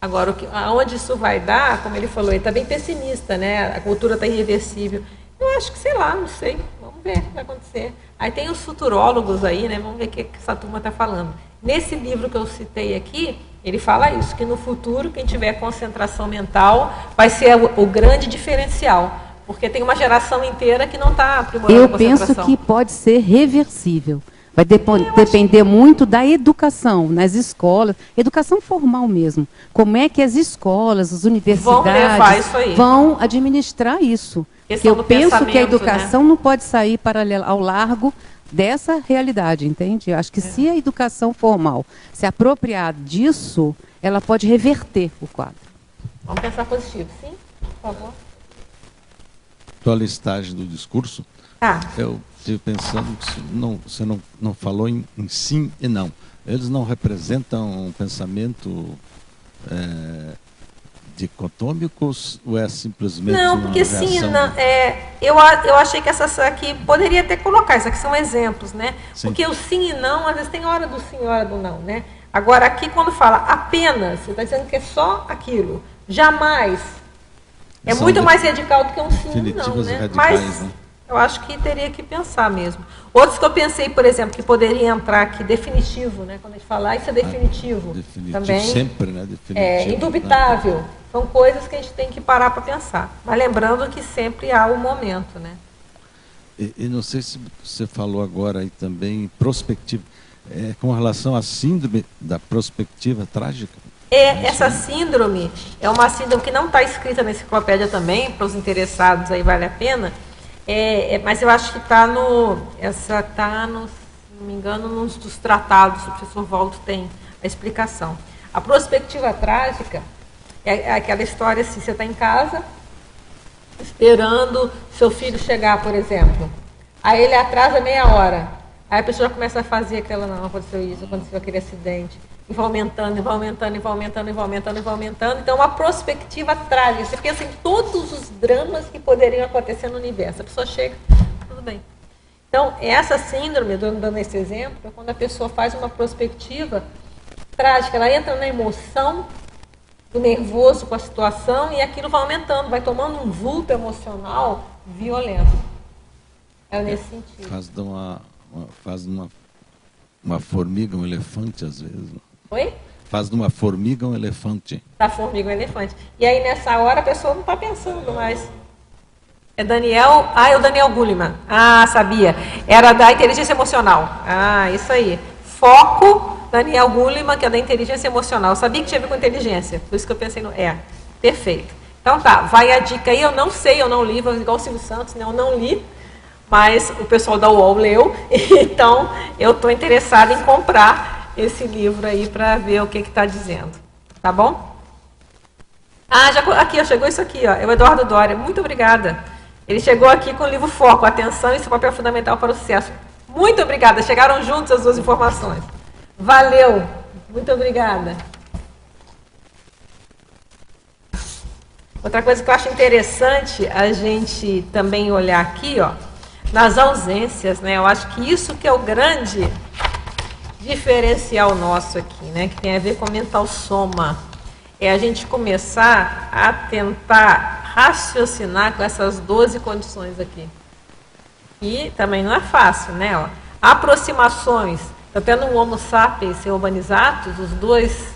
S2: Agora, aonde isso vai dar, como ele falou, ele está bem pessimista, né? A cultura está irreversível. Eu acho que, sei lá, não sei. Vamos ver o que vai acontecer. Aí tem os futurólogos aí, né? Vamos ver o que essa turma está falando. Nesse livro que eu citei aqui, ele fala isso, que no futuro, quem tiver concentração mental vai ser o grande diferencial. Porque tem uma geração inteira que não está aprimorando a concentração.
S8: Eu penso que pode ser reversível. Vai depender muito da educação nas escolas, educação formal mesmo. Como é que as escolas, as universidades vão administrar isso? Porque eu penso que a educação não pode sair ao largo dessa realidade, entende? Acho que se a educação formal se apropriar disso, ela pode reverter o quadro.
S2: Vamos pensar positivo, sim? Por favor.
S10: Tua listagem do discurso, eu estive pensando que você não falou em sim e não. Eles não representam um pensamento dicotômicos ou é simplesmente
S2: não, porque
S10: uma
S2: sim,
S10: reação?
S2: eu achei que essas aqui poderia até colocar, isso aqui são exemplos, né? Sim. Porque o sim e não, às vezes tem hora do sim e hora do não, né? Agora aqui quando fala apenas, você está dizendo que é só aquilo, jamais, é muito mais radical do que um sim e não, né?
S10: Radicais,
S2: mas
S10: né?
S2: eu acho que teria que pensar mesmo. Outros que eu pensei, por exemplo, que poderia entrar aqui, definitivo, né? Quando a gente fala, isso é definitivo.
S10: Definitivo
S2: também,
S10: sempre, né? Definitivo,
S2: indubitável.
S10: Né?
S2: São coisas que a gente tem que parar para pensar. Mas lembrando que sempre há um momento, né?
S10: E não sei se você falou agora aí também, prospectiva. Com relação à síndrome da prospectiva trágica?
S2: Essa síndrome é uma síndrome que não está escrita na enciclopédia também, para os interessados aí vale a pena. Mas eu acho que está se não me engano, num dos tratados, o professor Waldo tem a explicação. A prospectiva trágica é aquela história assim, você está em casa, esperando seu filho chegar, por exemplo. Aí ele atrasa meia hora. Aí a pessoa já começa a fazer aquela, não, aconteceu isso, aconteceu aquele acidente. E vai aumentando, e vai aumentando, e vai aumentando, e vai aumentando, e vai aumentando. Então, uma prospectiva trágica. Você pensa em todos os dramas que poderiam acontecer no universo. A pessoa chega, tudo bem. Então, essa síndrome, dando esse exemplo, é quando a pessoa faz uma prospectiva trágica. Ela entra na emoção, do nervoso com a situação, e aquilo vai aumentando, vai tomando um vulto emocional violento. É nesse sentido.
S10: Faz de uma formiga um elefante, às vezes.
S2: Oi?
S10: Faz de uma formiga um elefante.
S2: Da formiga um elefante. E aí, nessa hora, a pessoa não está pensando mais. É Daniel... é o Daniel Goleman. Sabia. Era da inteligência emocional. Isso aí. Foco, Daniel Goleman, que é da inteligência emocional. Eu sabia que tinha a ver com inteligência. Por isso que eu pensei no... perfeito. Então tá, vai a dica aí. Eu não sei, eu não li, vou igual o Silvio Santos, né? Eu não li. Mas o pessoal da UOL leu, então eu estou interessada em comprar esse livro aí para ver o que está dizendo. Tá bom? Aqui, chegou isso aqui, ó, é o Eduardo Doria. Muito obrigada. Ele chegou aqui com o livro Foco, Atenção e seu papel fundamental para o sucesso. Muito obrigada, chegaram juntos as duas informações. Valeu, muito obrigada. Outra coisa que eu acho interessante a gente também olhar aqui, ó, nas ausências, né? Eu acho que isso que é o grande diferencial nosso aqui, né? Que tem a ver com mental soma. É a gente começar a tentar raciocinar com essas 12 condições aqui. E também não é fácil, né? Ó, aproximações. Está tendo um Homo sapiens e Humanizatus, os dois...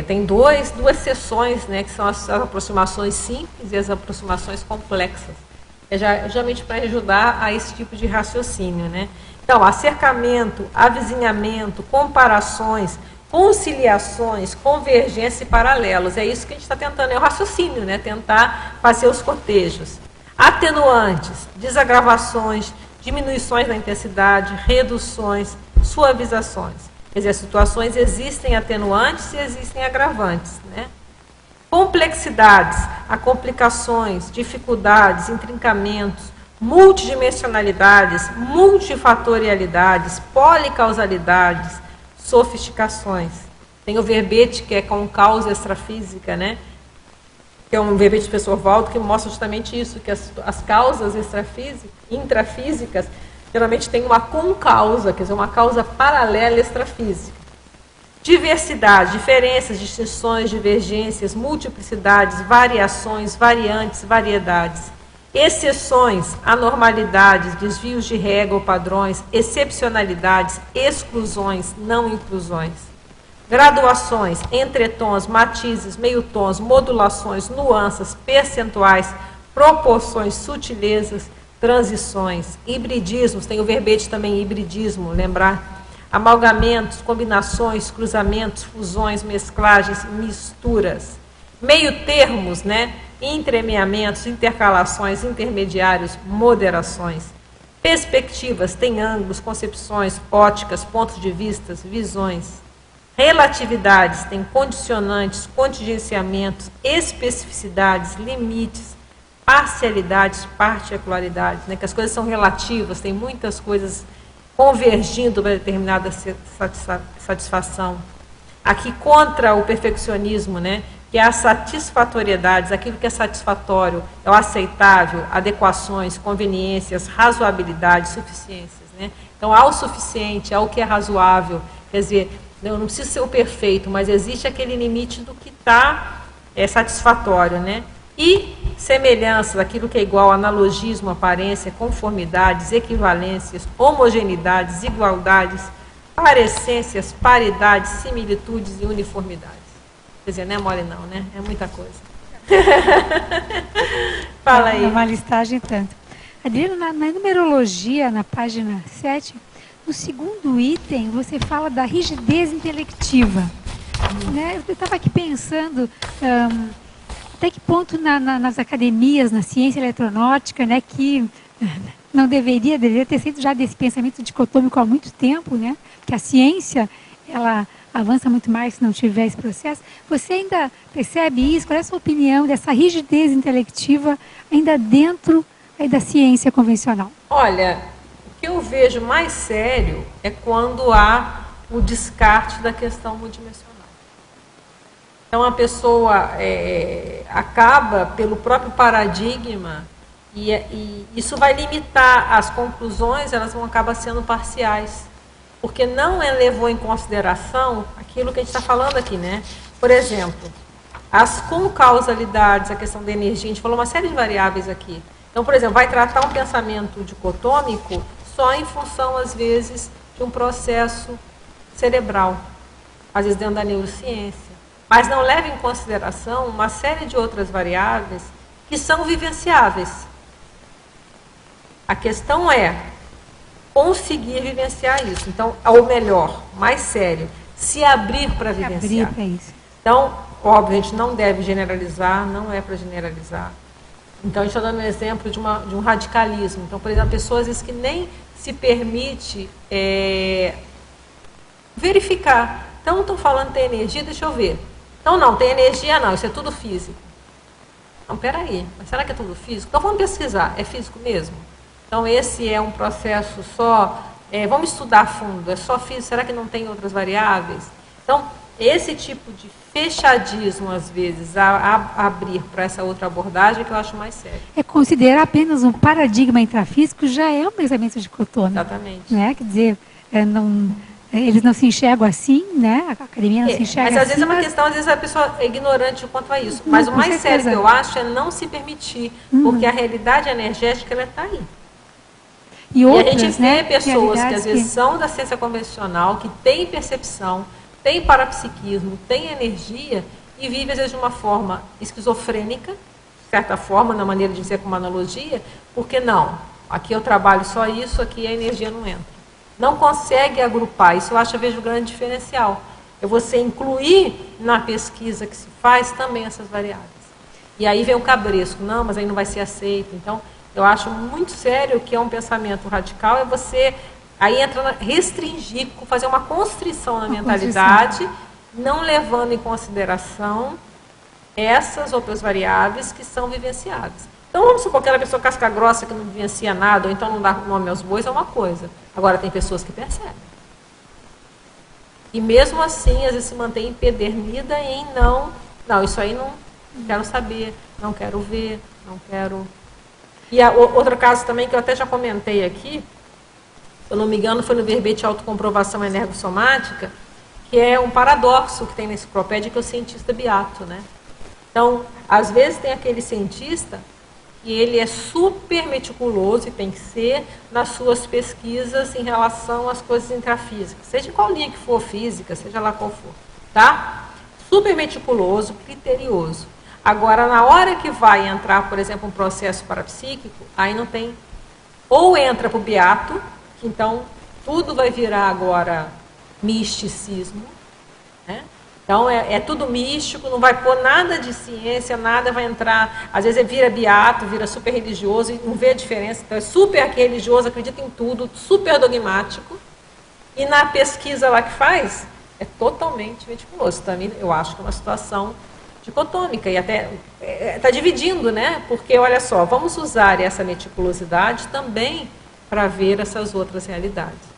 S2: tem duas seções, né? Que são as aproximações simples e as aproximações complexas. Geralmente para ajudar a esse tipo de raciocínio, né? Então, acercamento, avizinhamento, comparações, conciliações, convergência e paralelos. É isso que a gente está tentando, é o raciocínio, né? Tentar fazer os cotejos. Atenuantes, desagravações, diminuições da intensidade, reduções, suavizações. Quer dizer, as situações existem atenuantes e existem agravantes, né? Complexidades, a complicações, dificuldades, intrincamentos, multidimensionalidades, multifatorialidades, policausalidades, sofisticações. Tem o verbete que é com causa extrafísica, né? Que é um verbete do professor Waldo que mostra justamente isso, que as causas intrafísicas geralmente tem uma concausa, quer dizer, uma causa paralela extrafísica. Diversidade, diferenças, distinções, divergências, multiplicidades, variações, variantes, variedades. Exceções, anormalidades, desvios de regra ou padrões, excepcionalidades, exclusões, não inclusões. Graduações, entretons, matizes, meio-tons, modulações, nuances, percentuais, proporções, sutilezas, transições. Hibridismos, tem o verbete também, hibridismo, lembrar? Amalgamentos, combinações, cruzamentos, fusões, mesclagens, misturas. Meio-termos, né? Entremeamentos, intercalações, intermediários, moderações. Perspectivas, tem ângulos, concepções, óticas, pontos de vista, visões. Relatividades, tem condicionantes, contingenciamentos, especificidades, limites, parcialidades, particularidades, né? Que as coisas são relativas, tem muitas coisas convergindo para determinada satisfação. Aqui contra o perfeccionismo, né? que é as satisfatoriedades, aquilo que é satisfatório, é o aceitável, adequações, conveniências, razoabilidade, suficiências, né? Então, há o suficiente, há o que é razoável, quer dizer, eu não preciso ser o perfeito, mas existe aquele limite do que está satisfatório, né? E semelhanças, aquilo que é igual, analogismo, aparência, conformidades, equivalências, homogeneidades, igualdades, parecências, paridades, similitudes e uniformidades. Quer dizer, não é mole não, né? É muita coisa. Fala aí.
S6: É uma listagem tanto. Adriana, na numerologia, na página 7, no segundo item, você fala da rigidez intelectiva. Né? Eu estava aqui pensando... até que ponto nas academias, na ciência eletronáutica, né, que não deveria ter sido já desse pensamento dicotômico há muito tempo, né, que a ciência, ela avança muito mais se não tiver esse processo. Você ainda percebe isso? Qual é a sua opinião dessa rigidez intelectiva ainda dentro aí da ciência convencional?
S2: Olha, o que eu vejo mais sério é quando há o descarte da questão multidimensional. Então, a pessoa acaba, pelo próprio paradigma, e isso vai limitar as conclusões, elas vão acabar sendo parciais, porque não levou em consideração aquilo que a gente está falando aqui, né? Por exemplo, as concausalidades, a questão da energia, a gente falou uma série de variáveis aqui. Então, por exemplo, vai tratar um pensamento dicotômico só em função, às vezes, de um processo cerebral, às vezes dentro da neurociência. Mas não leva em consideração uma série de outras variáveis que são vivenciáveis. A questão é conseguir vivenciar isso. Então, ou melhor, mais sério, se abrir para vivenciar.
S6: Se abrir para isso.
S2: Então, óbvio, a gente não deve generalizar, não é para generalizar. Então, a gente está dando um exemplo de um radicalismo. Então, por exemplo, pessoas às vezes, que nem se permite verificar. Então, estou falando que tem energia, deixa eu ver. Então, não, tem energia não, isso é tudo físico. Não, peraí, mas será que é tudo físico? Então, vamos pesquisar, é físico mesmo? Então, esse é um processo só, vamos estudar a fundo, é só físico, será que não tem outras variáveis? Então, esse tipo de fechadismo, às vezes, a abrir para essa outra abordagem, que eu acho mais sério.
S6: Considerar apenas um paradigma intrafísico já é um pensamento dicotômico.
S2: Exatamente.
S6: Né? Quer dizer, eles não se enxergam assim, né? A academia não se enxerga assim.
S2: Mas às vezes é uma questão, às vezes a pessoa é ignorante quanto a isso. Mas o mais sério que eu acho é não se permitir, porque a realidade energética, ela está aí. E a gente vê pessoas que às vezes são da ciência convencional, que têm percepção, têm parapsiquismo, têm energia, e vivem às vezes de uma forma esquizofrênica, de certa forma, na maneira de dizer com uma analogia, porque não, aqui eu trabalho só isso, aqui a energia não entra. Não consegue agrupar, isso eu vejo um grande diferencial. É você incluir na pesquisa que se faz também essas variáveis. E aí vem o cabresco, não, mas aí não vai ser aceito. Então, eu acho muito sério que é um pensamento radical, é você, aí entra restringir, fazer uma constrição na mentalidade, não levando em consideração essas outras variáveis que são vivenciadas. Então, vamos supor que aquela pessoa casca grossa que não vivencia nada, ou então não dá nome aos bois, é uma coisa. Agora, tem pessoas que percebem. E mesmo assim, às vezes se mantém empedernida em não, isso aí não quero saber, não quero ver, não quero... E outro caso também, que eu até já comentei aqui, se eu não me engano, foi no verbete autocomprovação energossomática, que é um paradoxo que tem na enciclopédia, que é o cientista beato, né? Então, às vezes tem aquele cientista que ele é super meticuloso, e tem que ser, nas suas pesquisas em relação às coisas intrafísicas, seja qual linha que for física, seja lá qual for, tá? Super meticuloso, criterioso. Agora, na hora que vai entrar, por exemplo, um processo parapsíquico, aí não tem, ou entra para o beato, que então tudo vai virar agora misticismo, né? Então, é tudo místico, não vai pôr nada de ciência, nada vai entrar. Às vezes vira beato, vira super religioso e não vê a diferença. Então, é super religioso, acredita em tudo, super dogmático. E na pesquisa lá que faz, é totalmente meticuloso. Também eu acho que é uma situação dicotômica. E até está dividindo, né? Porque, olha só, vamos usar essa meticulosidade também para ver essas outras realidades.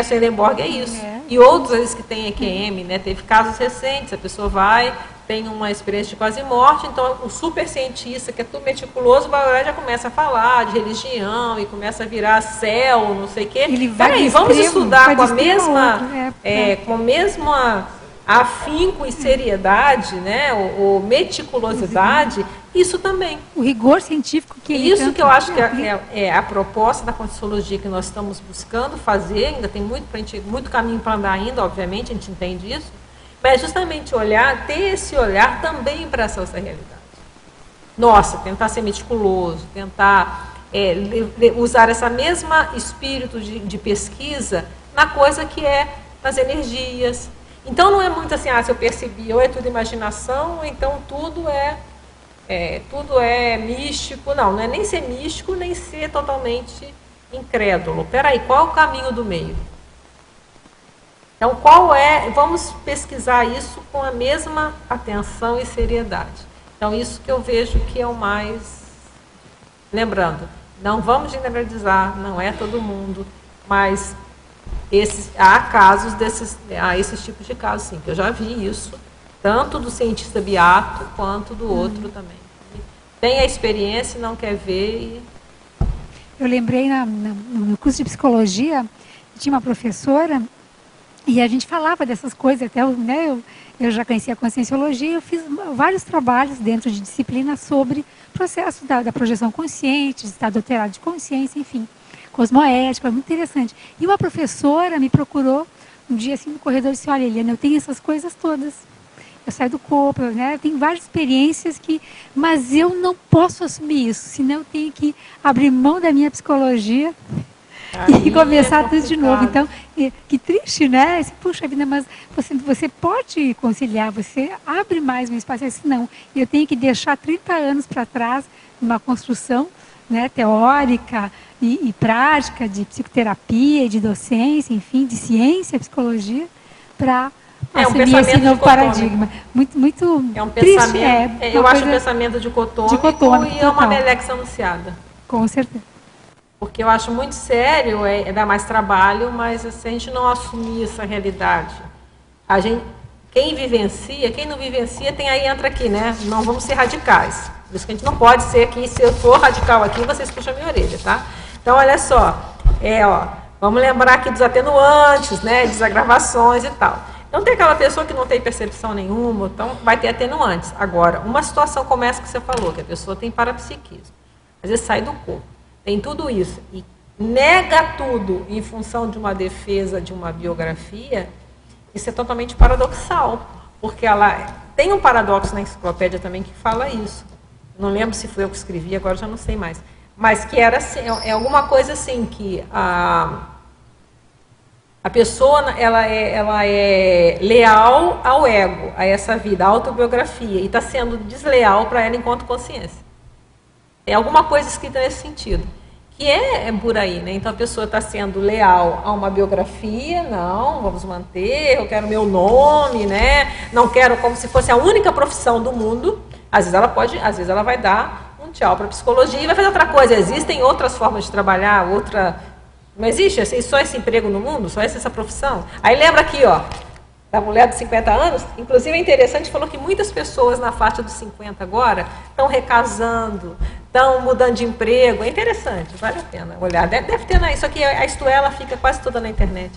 S2: Swedenborg é isso. E outros, às vezes, que tem EQM, né? Teve casos recentes, a pessoa vai, tem uma experiência de quase morte, então o super cientista, que é tudo meticuloso, vai olhar e já começa a falar de religião e começa a virar céu, não sei o quê. Peraí, vamos estudar com a mesma, com a mesma afinco e seriedade, né, ou meticulosidade, isso também.
S6: O rigor científico que ele
S2: isso que eu acho que é a proposta da Conscienciologia que nós estamos buscando fazer, ainda tem muito caminho para andar ainda, obviamente, a gente entende isso, mas justamente ter esse olhar também para essa realidade. Nossa, tentar ser meticuloso, tentar usar essa mesma espírito de pesquisa na coisa que é nas energias. Então não é muito assim, se eu percebi, ou é tudo imaginação, ou então tudo é místico. Não é nem ser místico, nem ser totalmente incrédulo. Peraí, qual é o caminho do meio? Então, vamos pesquisar isso com a mesma atenção e seriedade. Então, isso que eu vejo que é o mais... Lembrando, não vamos generalizar, não é todo mundo, mas há casos há esses tipos de casos, sim, que eu já vi isso, tanto do cientista beato, quanto do outro também. Tem a experiência e não quer ver.
S6: Eu lembrei, no curso de psicologia, tinha uma professora... E a gente falava dessas coisas, até eu já conhecia a Conscienciologia, eu fiz vários trabalhos dentro de disciplina sobre o processo da projeção consciente, de estado alterado de consciência, enfim, cosmoética, muito interessante. E uma professora me procurou um dia assim no corredor e disse, olha, Eliana, eu tenho essas coisas todas. Eu saio do corpo, eu tenho várias experiências mas eu não posso assumir isso, senão eu tenho que abrir mão da minha psicologia e começar tudo de novo. Então, que triste, né? Puxa vida, mas você pode conciliar, você abre mais um espaço. Não, eu tenho que deixar 30 anos para trás uma construção, né, teórica e prática de psicoterapia, de docência, enfim, de ciência, psicologia, para assumir esse novo paradigma. Muito
S2: é um
S6: triste,
S2: pensamento, eu acho um pensamento dicotômico e é uma melex anunciada.
S6: Com certeza.
S2: Porque eu acho muito sério, dá mais trabalho, mas se a gente não assumir essa realidade, quem vivencia, quem não vivencia, entra aqui, né? Não vamos ser radicais. Por isso que a gente não pode ser aqui, se eu for radical aqui, vocês puxam a minha orelha, tá? Então, olha só, vamos lembrar aqui dos atenuantes, né? Desagravações e tal. Então, tem aquela pessoa que não tem percepção nenhuma, então vai ter atenuantes. Agora, uma situação como essa que você falou, que a pessoa tem parapsiquismo, às vezes sai do corpo. Tem tudo isso e nega tudo em função de uma defesa de uma biografia, isso é totalmente paradoxal, porque ela tem um paradoxo na enciclopédia também que fala isso. Não lembro se foi eu que escrevi, agora já não sei mais. Mas que era assim, alguma coisa assim que a pessoa ela é leal ao ego, a essa vida, à autobiografia, e está sendo desleal para ela enquanto consciência. É alguma coisa escrita nesse sentido, que é por aí, né? Então a pessoa está sendo leal a uma biografia, não, vamos manter, eu quero meu nome, né? Não quero como se fosse a única profissão do mundo. Às vezes ela vai dar um tchau para a psicologia e vai fazer outra coisa. Existem outras formas de trabalhar, não existe só esse emprego no mundo, só essa profissão. Aí lembra aqui, da mulher dos 50 anos, inclusive é interessante, falou que muitas pessoas na faixa dos 50 agora estão recasando, estão mudando de emprego. É interessante, vale a pena olhar. Deve ter, isso aqui, a Isto ela fica quase toda na internet.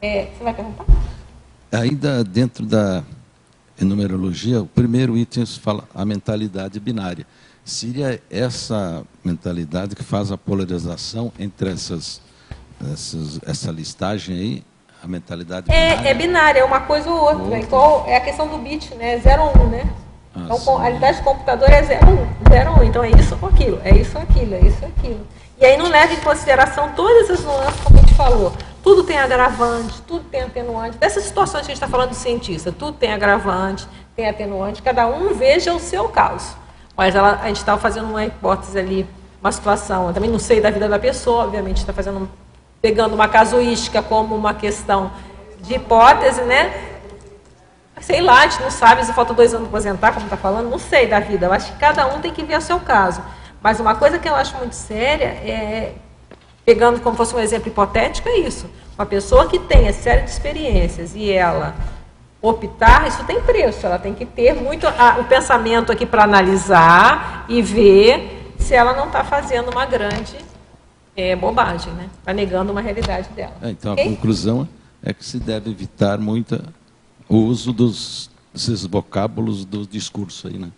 S2: Né? Você vai perguntar?
S10: Ainda dentro da numerologia, o primeiro item fala a mentalidade binária. Seria essa mentalidade que faz a polarização entre essa listagem aí? A mentalidade binária?
S2: É binária, é uma coisa ou outra. Igual é a questão do bit, né? 0 ou 1, né? Então, a realidade do computador é 0 ou 1. Então, é isso ou aquilo, é isso ou aquilo, é isso ou aquilo. E aí não leva em consideração todas as nuances, como a gente falou. Tudo tem agravante, tudo tem atenuante. Dessas situações que a gente está falando do cientista, tudo tem agravante, tem atenuante. Cada um veja o seu caso. Mas a gente estava fazendo uma hipótese ali, uma situação. Eu também não sei da vida da pessoa, obviamente, está pegando uma casuística como uma questão de hipótese, né? Sei lá, a gente não sabe se falta 2 anos para aposentar, como está falando, não sei da vida. Eu acho que cada um tem que ver o seu caso. Mas uma coisa que eu acho muito séria pegando como fosse um exemplo hipotético, é isso. Uma pessoa que tem essa série de experiências e ela optar, isso tem preço, ela tem que ter muito o pensamento aqui para analisar e ver se ela não está fazendo uma grande bobagem, né? Está negando uma realidade dela.
S10: Então, okay? A conclusão é que se deve evitar muito o uso desses vocábulos do discurso aí, né?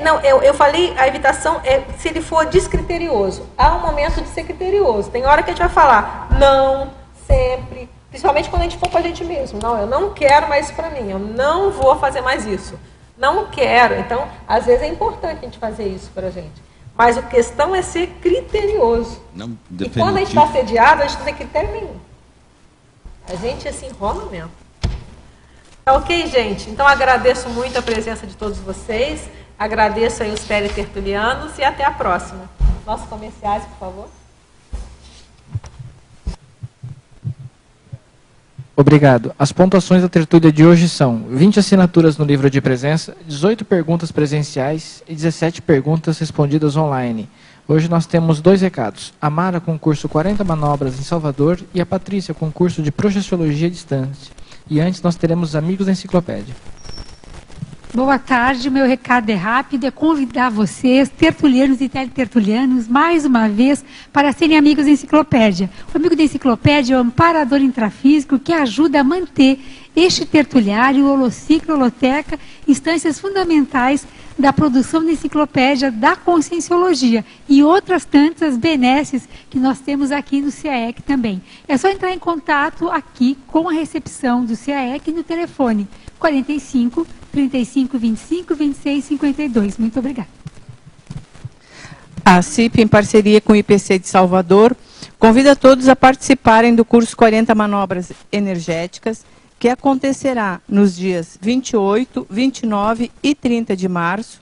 S2: Não, eu falei, a evitação se ele for descriterioso. Há um momento de ser criterioso. Tem hora que a gente vai falar não, sempre, principalmente quando a gente for com a gente mesmo. Não, eu não quero mais isso para mim, eu não vou fazer mais isso. Não quero. Então, às vezes é importante a gente fazer isso para a gente. Mas a questão é ser criterioso.
S10: Não,
S2: e quando a gente está assediado, a gente não tem critério nenhum. A gente se enrola mesmo. Tá ok, gente? Então, agradeço muito a presença de todos vocês. Agradeço aí os teletertulianos e até a próxima. Nossos comerciais, por favor.
S11: Obrigado. As pontuações da tertúlia de hoje são 20 assinaturas no livro de presença, 18 perguntas presenciais e 17 perguntas respondidas online. Hoje nós temos 2 recados. A Mara com o curso 40 Manobras em Salvador e a Patrícia com o curso de Projeciologia à Distância. E antes nós teremos Amigos da Enciclopédia.
S6: Boa tarde, meu recado é rápido, é convidar vocês, tertulianos e teletertulianos, mais uma vez, para serem amigos da Enciclopédia. O Amigo da Enciclopédia é um amparador intrafísico que ajuda a manter este tertuliário, o Holociclo, Holoteca, instâncias fundamentais da produção da enciclopédia da Conscienciologia e outras tantas benesses que nós temos aqui no CAEC também. É só entrar em contato aqui com a recepção do CAEC no telefone 45 35 25 26 52. Muito obrigada.
S7: A CIP, em parceria com o IPC de Salvador, convida todos a participarem do curso 40 Manobras Energéticas, que acontecerá nos dias 28, 29 e 30 de março,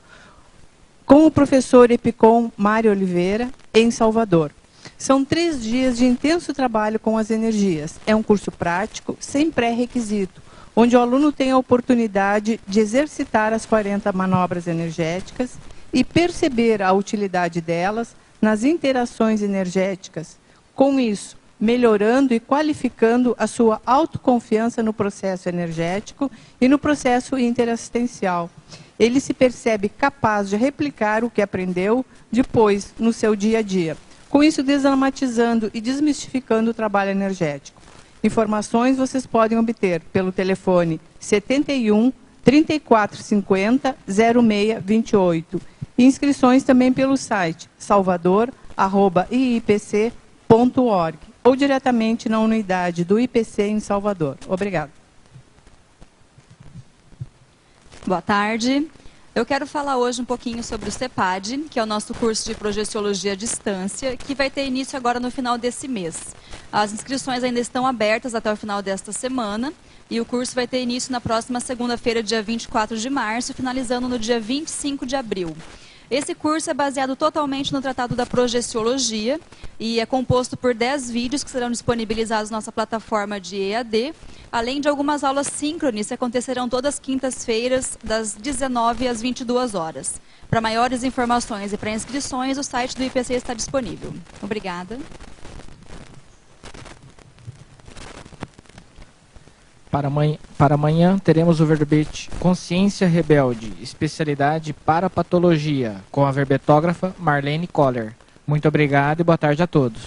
S7: com o professor Epicom Mário Oliveira, em Salvador. São 3 dias de intenso trabalho com as energias. É um curso prático, sem pré-requisito, onde o aluno tem a oportunidade de exercitar as 40 manobras energéticas e perceber a utilidade delas nas interações energéticas. Com isso, melhorando e qualificando a sua autoconfiança no processo energético e no processo interassistencial. Ele se percebe capaz de replicar o que aprendeu depois no seu dia a dia. Com isso, desdramatizando e desmistificando o trabalho energético. Informações vocês podem obter pelo telefone 71 3450 0628. E inscrições também pelo site salvador@iipc.org ou diretamente na unidade do IPC em Salvador. Obrigado.
S12: Boa tarde. Eu quero falar hoje um pouquinho sobre o CEPAD, que é o nosso curso de Projeciologia à Distância, que vai ter início agora no final desse mês. As inscrições ainda estão abertas até o final desta semana, e o curso vai ter início na próxima segunda-feira, dia 24 de março, finalizando no dia 25 de abril. Esse curso é baseado totalmente no Tratado da Projeciologia e é composto por 10 vídeos que serão disponibilizados na nossa plataforma de EAD, além de algumas aulas síncrones que acontecerão todas as quintas-feiras, das 19 às 22 horas. Para maiores informações e para inscrições, o site do IPC está disponível. Obrigada.
S11: Para amanhã, teremos o verbete Consciência Rebelde, especialidade para patologia, com a verbetógrafa Marlene Koller. Muito obrigado e boa tarde a todos.